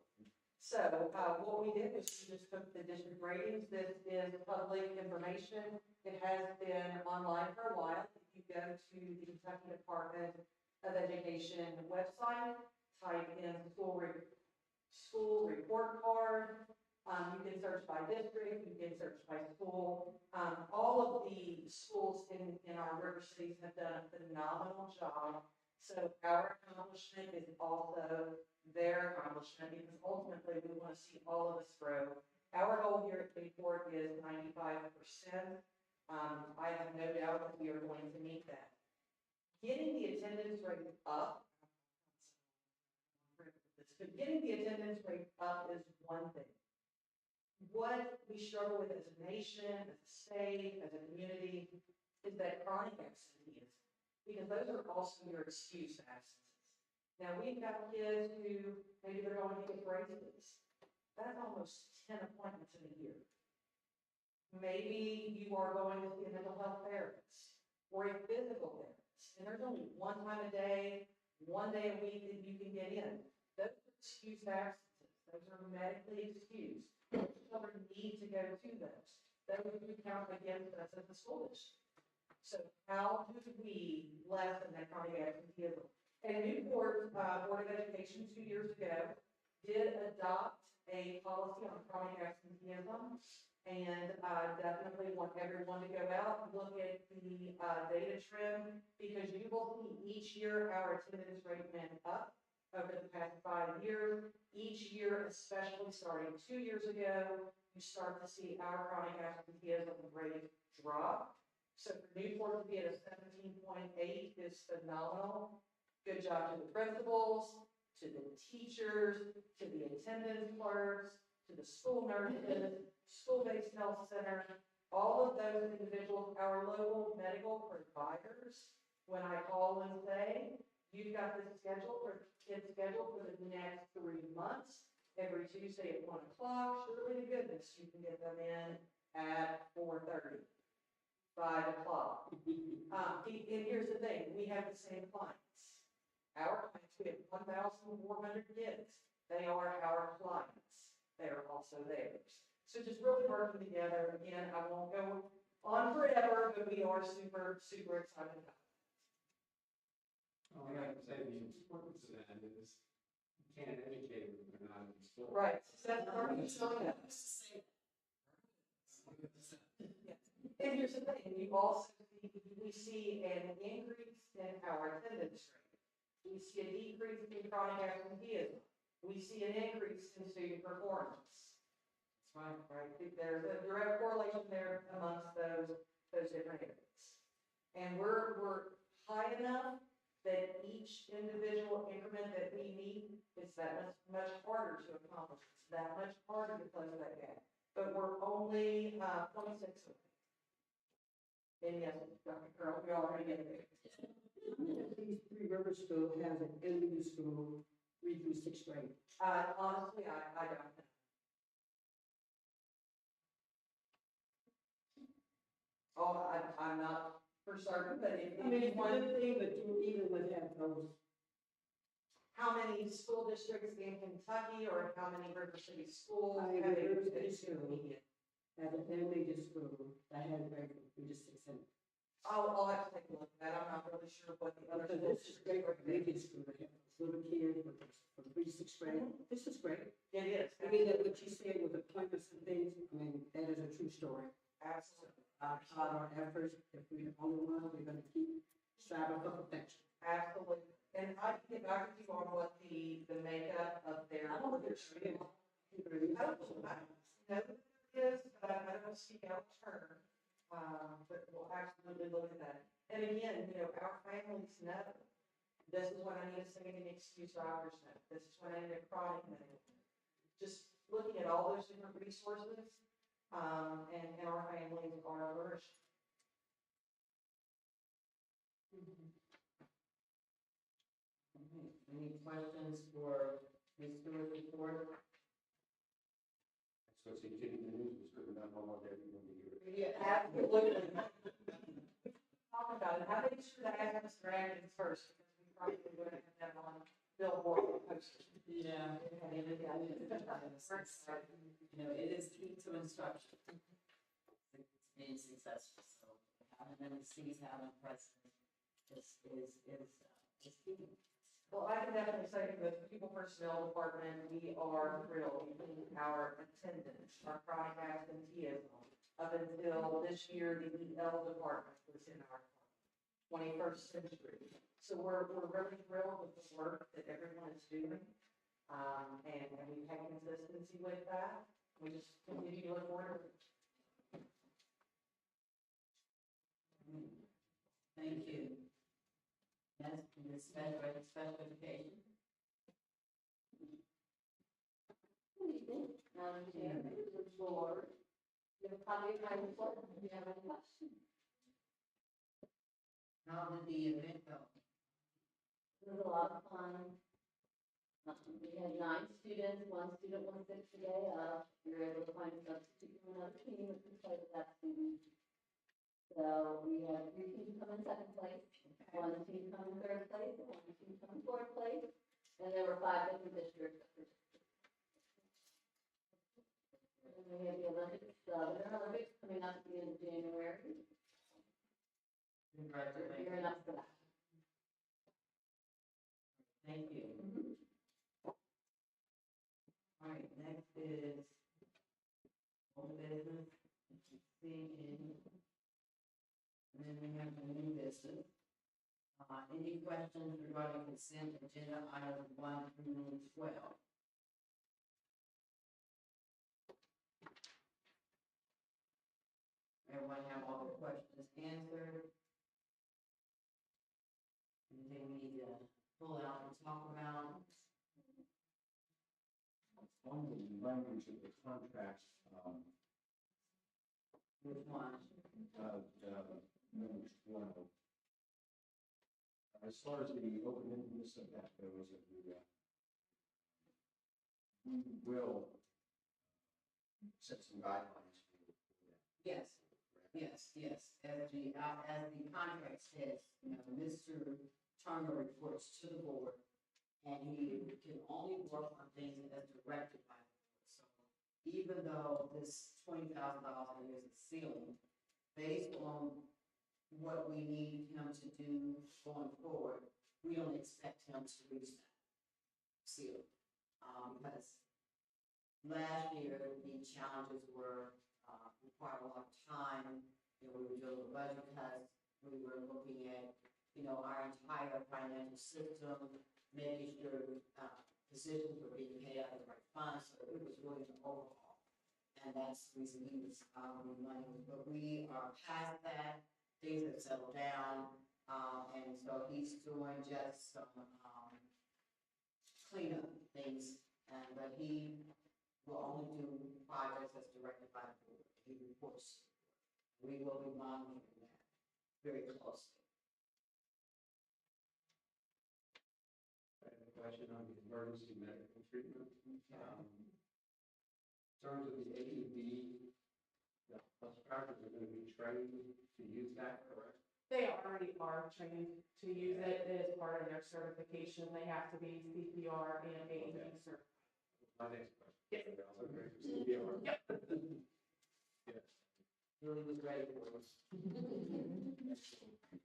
So what we did was we just took the district ratings. This is public information. It has been online for a while. If you go to the Kentucky Department of Education website, type in school report card. You can search by district, you can search by school. All of the schools in our river cities have done a phenomenal job. So our accomplishment is also their accomplishment because ultimately we want to see all of us grow. Our goal here at Newport is 95%. I have no doubt that we are going to meet that. Getting the attendance rate up, but getting the attendance rate up is one thing. What we struggle with as a nation, as a state, as a community, is that chronic absenteeism, because those are also your excuse absences. Now, we've got kids who maybe they're going to get braces. That's almost 10 appointments in a year. Maybe you are going to see a mental health therapist or a physical therapist, and there's only one time a day, 1 day a week that you can get in. Those are excused absences. Those are medically excused. Children need to go to those. Those do count against us as a school district. So how do we lessen that chronic absenteeism? And Newport Board of Education 2 years ago did adopt a policy on chronic absenteeism, and definitely want everyone to go out and look at the data trend, because you will see each year our attendance rate went up. over the past 5 years. Each year, especially starting 2 years ago, you start to see our chronic absenteeism rate drop. So for Newport to be at a 17.8 is phenomenal. Good job to the principals, to the teachers, to the attendance clerks, to the school nurses, school-based health center, all of those individuals, our local medical providers. When I call and say, you've got this scheduled for kids scheduled for the next 3 months, every Tuesday at 1 o'clock, surely to goodness, you can get them in at 4:30, 5 o'clock. And here's the thing, we have the same clients. Our clients, we have 1,400 kids. They are our clients. They are also theirs. So just really working together. Again, I won't go on forever, but we are super, super excited about it. All I have to say, the importance of that is you can't educate them if they're not in school. Right, so that's part of the showing up. And here's the thing, we also see an increase in our attendance rate. We see a decrease in chronic absenteeism. We see an increase in student performance. That's right. There's a direct correlation there amongst those different areas. And we're high enough that each individual increment that we meet is that much harder to accomplish. It's that much harder to close that gap. But we're only 26 away. And yes, Dr. Carl, we already get there. These Three Rivers School has an elementary school, 3 through 6th grade. Honestly, I don't know. Oh, I'm not for certain, but if I mean, it's one one thing, but you even would have those. how many school districts in Kentucky or how many River City schools? I have River a- City School has an elementary school that has very good, just 6 and I'll have to take a look at that. I'm not really sure what the other because schools. this is great for elementary school, they have those little kids with those from 3 to 6th grade. This is great. It is. I mean, that what you said with appointments and things, I mean, that is a true story. Absolutely. Our efforts, if we're the only one, we're gonna keep striving for perfection. Absolutely. And I can get back with you on what the makeup of their. I don't know what they're saying. I don't know what it is, but I don't speak out of turn. But we'll absolutely look at that. And again, our families know, this is when I need a second excuse doctor's note. This is when I need a chronic medical. Just looking at all those different resources, and our families are flourishing. Any questions for Ms. Stewart's report? So it's getting the news was good enough, I want everyone to hear it. Yeah, absolutely. Talk about it. I think sure that happens dragons first, because we probably would have had that on billboard posters. Yeah. It is key to instruction. It's being successful, so having them see having present is key. Well, I can definitely say for the people personnel department, we are thrilled with our attendance, our chronic absenteeism. Up until this year, the EL department was in our 21st century. So we're really thrilled with the work that everyone is doing. And we've had consistency with that. We just continue to look forward to it. Thank you. Yes, Ms. Special Education. Good evening, Madam Chair, members of the board. You have a copy of my report, if you have any questions. How did the event go? It was a lot of fun. We had 9 students, 1 student was sick today. We were able to find a substitute from another team that could play with that student. So we had 3 teams come in 2nd place, 1 team come in 3rd place, and 1 team come in 4th place. And there were 5 different districts that participated. And we have the Olympics, Winter Olympics coming up at the end of January. Congratulations. We're gearing up for that. Thank you. All right, next is old business, and then we have the new business. Any questions regarding consent agenda items 1 through 12? Everyone have all their questions answered? Anything we need to pull out and talk about? On the language of the contract, Which one? number 12. As far as the open-endedness of that goes, we will set some guidelines for that. Yes, yes. As the contract says, you know, Mr. Turner reports to the board, and he can only work on things as directed by the board. So even though this $20,000 is a ceiling, based on what we need him to do going forward, we don't expect him to reach that ceiling. Because last year, the challenges were, required a lot of time. You know, we were dealing with budget cuts. We were looking at, you know, our entire financial system, making sure, positions were being paid out of the right funds. So it was really an overhaul. And that's the reason he was, money. But we are past that. Things have settled down. And so he's doing just some, cleanup things. But he will only do projects as directed by the board. He reports. We will be monitoring that very closely. I have a question on the emergency medical treatment. In terms of the AED, the bus drivers are going to be trained to use that, correct? They already are trained to use it. It is part of their certification. They have to be CPR and AED certified. My next question. Yes. Okay, CPR. Yep. Yes. Really was ready for us.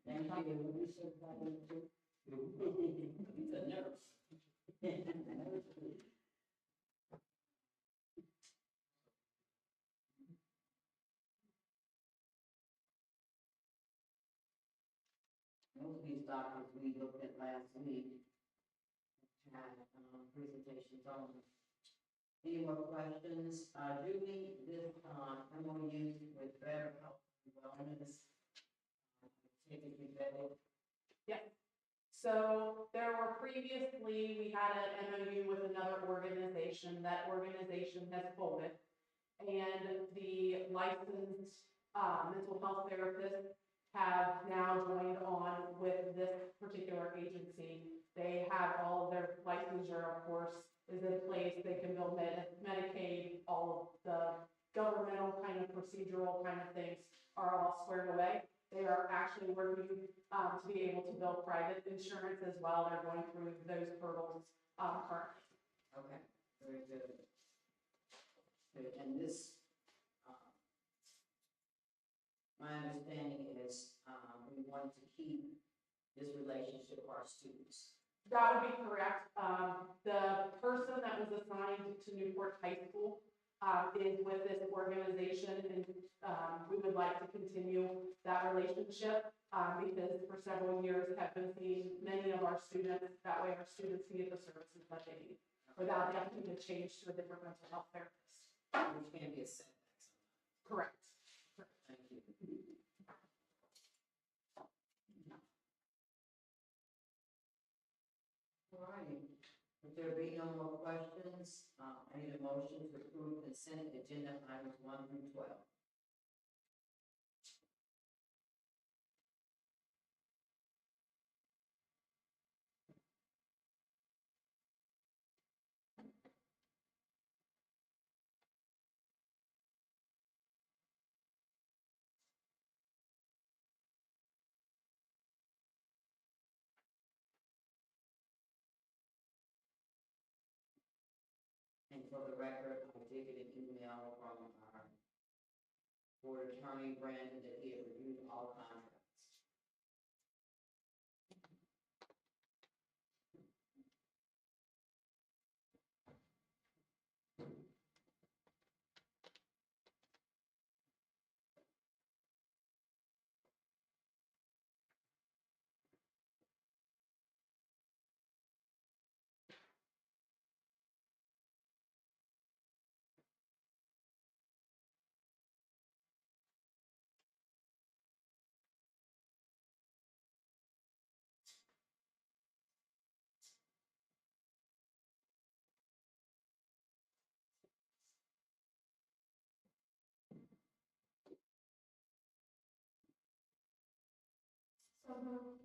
Thank you. He's a nurse. Most of these doctors we looked at last week had presentations on. Any more questions? Julie, this MOU with Better Health and Wellness, typically vetted. So there were previously, we had an MOU with another organization. That organization has folded. And the licensed mental health therapists have now joined on with this particular agency. They have all of their licensure, of course, is in place. They can bill Medicaid, all of the governmental kind of procedural kind of things are all squared away. They are actually working to be able to bill private insurance as well. They're going through those hurdles currently. Okay, very good. Good. And this, my understanding is we want to keep this relationship with our students. That would be correct. The person that was assigned to Newport High School is with this organization, and we would like to continue that relationship because for several years have been seeing many of our students. That way our students can get the services that they need without having to change to a different mental health therapist. Which can be a setback sometimes. Correct. Thank you. All righty. If there be no more questions, I need a motion to approve consent agenda items 1 through 12. And for the record, I did get an email from our board attorney, Brandon, that he had reviewed all contracts. So moved.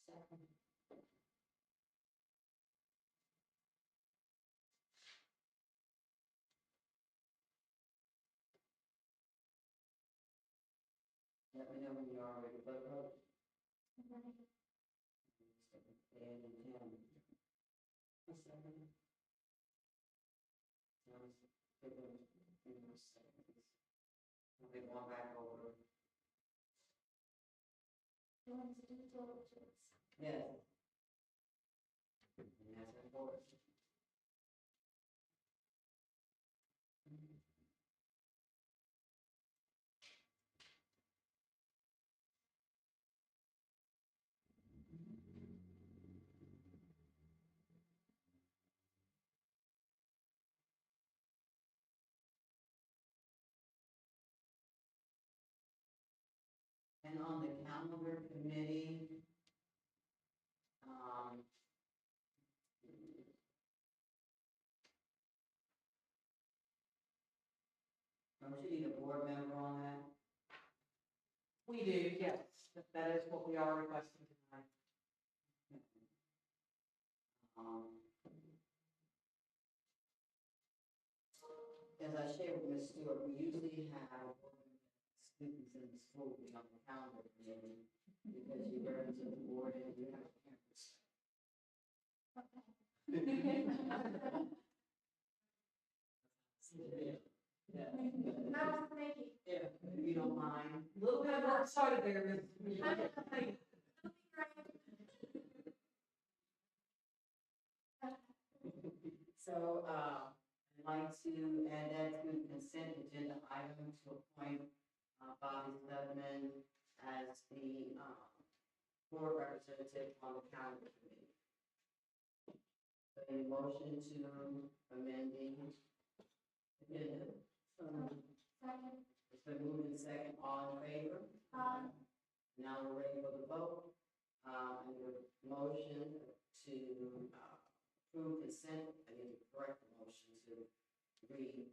Second. Let me know when you are ready for the vote. And Tim. A second. Sounds good. Seconds. I'll be going back over. You want to do total choice? Yes. And that's important. And on the calendar committee, don't you need a board member on that? We do, yes, that is what we are requesting tonight. As I shared with Ms. Stewart, we usually have students in the school be on the calendar committee because you learn to the board and you have parents. Yeah. That was Nikki. Yeah, if you don't mind. A little bit more excited there, Ms. So, I'd like to add that to the consent agenda item to appoint Bobby Stedman as the board representative on the calendar committee. So, a motion to amend the agenda. Second. It's been moved in second, all in favor? Now we're ready for the vote. And the motion to approve consent, I need to correct the motion to read,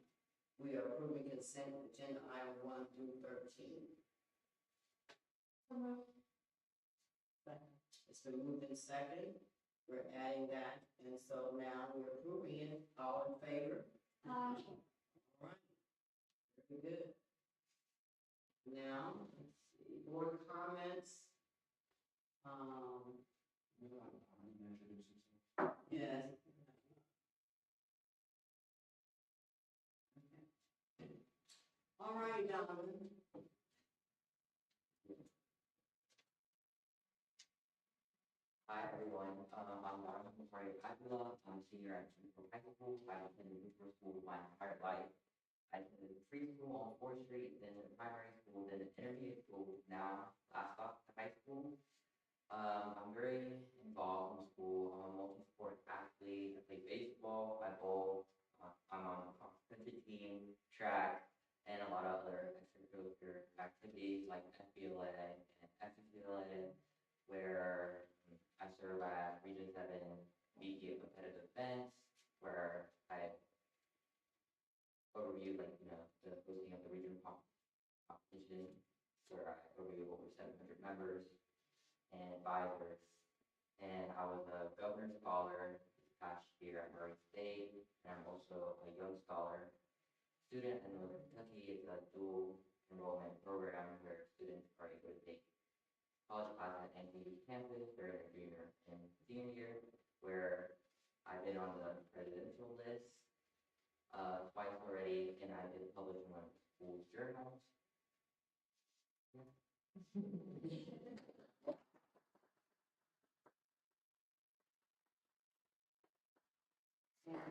we are approving consent agenda item 1 through 13. It's been moved in second, we're adding that, and so now we're approving it, all in favor? All right, very good. Now, let's see, board comments. Yes. Okay. All right, Donovan. Hi, everyone. I'm Donovan Padula. I'm a senior at Newport High School. I've attended Newport School my entire life. I attended preschool on 4th Street, then primary school, then intermediate school, now last stop to high school. I'm very involved in school. I'm a multi-sport athlete. I play baseball, I bowl, I'm on a country team, track, and a lot of other extracurricular activities like FBLA and FCLA, where I serve at Region 7 VP of competitive events, where I overview, like, the hosting of the region competition, where I overview over 700 members and advisors. And I was a governor's scholar this past year at Murray State, and I'm also a Young Scholar student in Northern Kentucky. It's a dual enrollment program where students are able to take college classes at NKU campus during their junior and senior year, where I've been on the presidential list twice already, and I did publish in one of the school's journals. Yeah.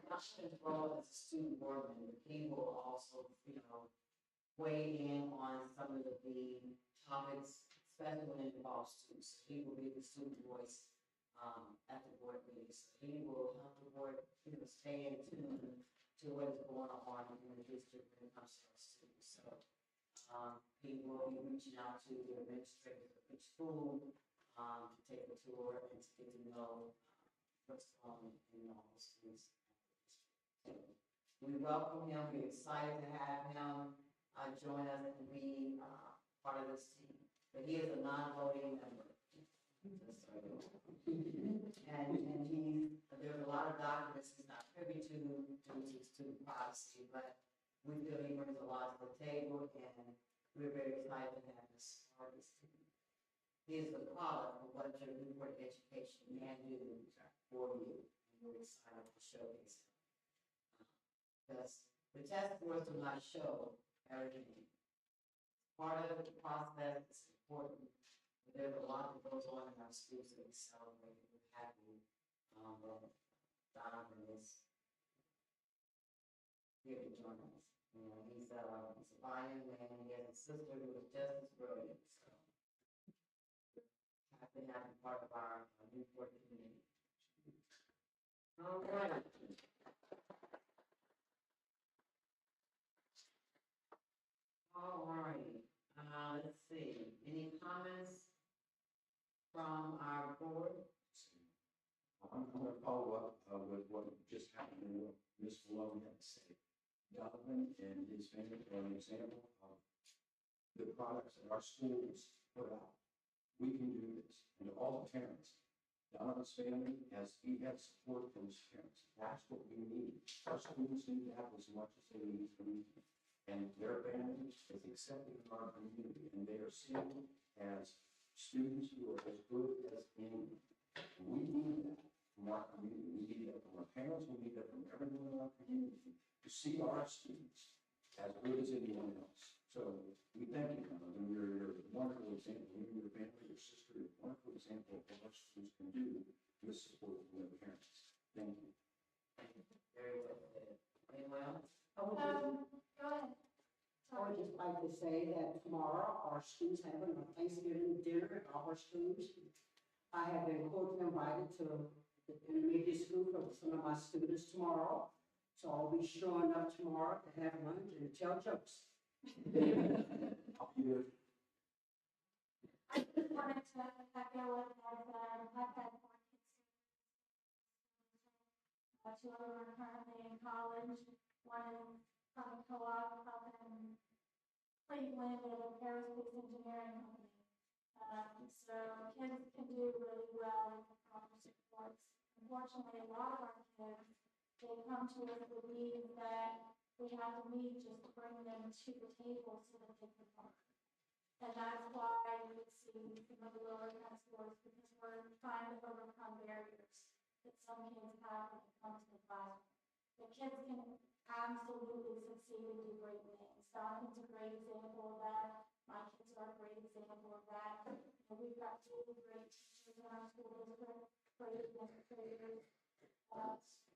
not his role as a student board member, he will also, weigh in on some of the topics, especially when it involves students. He will be the student voice at the board meetings. So he will help the board, stay in tune to what is going on in the district when it comes to our students. So he will be reaching out to the administrators of each school to take a tour and to get to know what's going on in all the schools. So we welcome him. We're excited to have him join us and be part of this team. But he is a non-voting member. And there's a lot of documents he's not privy to due to student privacy, but we feel he brings a lot to the table, and we're very excited to have this part of this team. He is the product of what your Newport education can do for you, and we're excited to showcase him. Because the test scores do not show everything. Part of the process is important. But there's a lot that goes on in our schools that we celebrate. We're happy Donovan is here to join us. He's a fine man. He has a sister who is just as brilliant. So happy to have him part of our Newport community. All right. All right. Let's see. Any comments from our board? I'm going to follow up with what just happened and what Ms. Malone had to say. Donovan and his family are an example of the products that our schools put out. We can do this. And to all the parents, Donovan's family, he has support from his parents. That's what we need. Our students need to have as much as they need from me. And their family is accepted in our community, and they are seen as students who are as good as any. We need that from our community. We need that from our parents. We need that from everyone in our community to see our students as good as anyone else. So we thank you, Donovan. You're a wonderful example. You and your family, your sister, are a wonderful example of what our schools can do with support from their parents. Thank you. Very well said. Anyone else? Go ahead. I would just like to say that tomorrow our schools having a Thanksgiving dinner at all our schools. I have been cordially invited to the intermediate school for some of my students tomorrow. So I'll be showing up tomorrow to have lunch and tell jokes. I'll be there. I just wanted to echo what I've said. I've had 4 kids. 2 of them are currently in college. One is from co-op up in Cleveland at an aerospace engineering company. So kids can do really well with the proper supports. Unfortunately, a lot of our kids, they come to us with needs that we have to meet just to bring them to the table so that they can learn. And that's why we see some of the lower test scores, because we're trying to overcome barriers that some kids have when it comes to the classroom. The kids can absolutely succeed and do great things. Donovan's a great example of that. My kids are a great example of that. And we've got really great teachers in our school district, great administrators.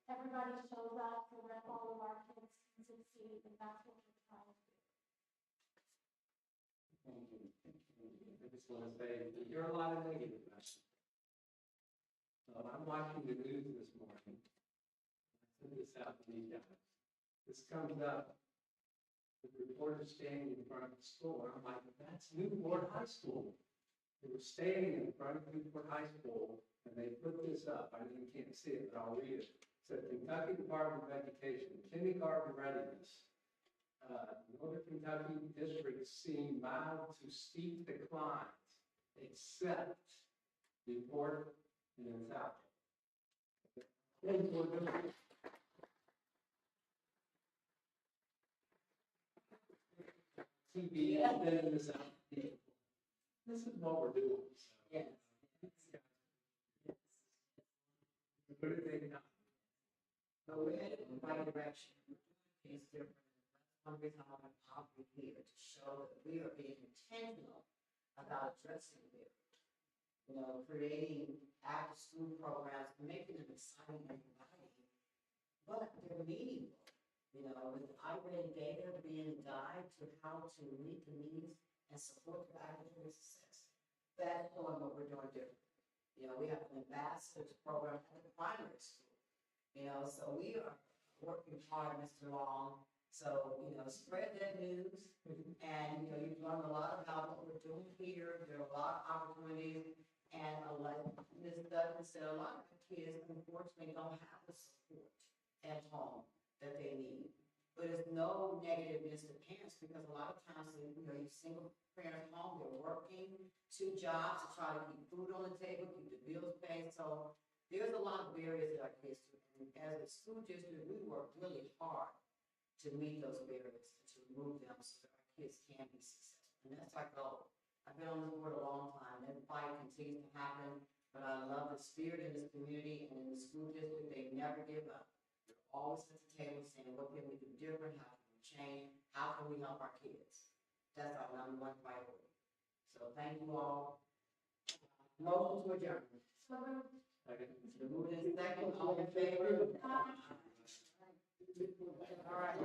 Everybody shows up so that all of our kids can succeed, and that's what we're trying to do. Thank you. I just want to say, you hear a lot of negative about it. I'm watching the news this morning. I sent this out to you guys. This comes up, the reporter standing in front of the school, and I'm like, that's Newport High School. They were standing in front of Newport High School, and they put this up. I know you can't see it, but I'll read it. It said, Kentucky Department of Education, kindergarten readiness. Northern Kentucky districts see mild to steep declines, except Newport and South. TV and then this out. This is what we're doing. So. Yes. What do they know? So we're headed in the right direction. It's different. That's one reason I want to pop you here to show that we are being intentional about addressing it. Creating after-school programs, making them exciting and inviting. but they're meaningful. You know, with irate data being guide to how to meet the needs and support their academic success. That's what we're doing different. You know, we have an ambassadors program at the primary school. You know, so we are working hard, Mr. Long. So, you know, spread that news. And, you know, you've learned a lot about what we're doing here. There are a lot of opportunities. And like Ms. Douglas said, a lot of kids unfortunately don't have the support at home that they need. But it's no negativeness to parents because a lot of times, you know, you single parents home, they're working 2 jobs to try to keep food on the table, keep the bills paid. So there's a lot of barriers that our kids do. And as a school district, we work really hard to meet those barriers and to remove them so that our kids can be successful. And that's our goal. I've been on this board a long time. That fight continues to happen. But I love the spirit in this community and in the school district. They never give up. They're always at the table saying, what can we do different? How can we change? How can we help our kids? That's our #1 priority. So thank you all. Motion to adjourn. So moved. Second. The move is second, all in favor? All right.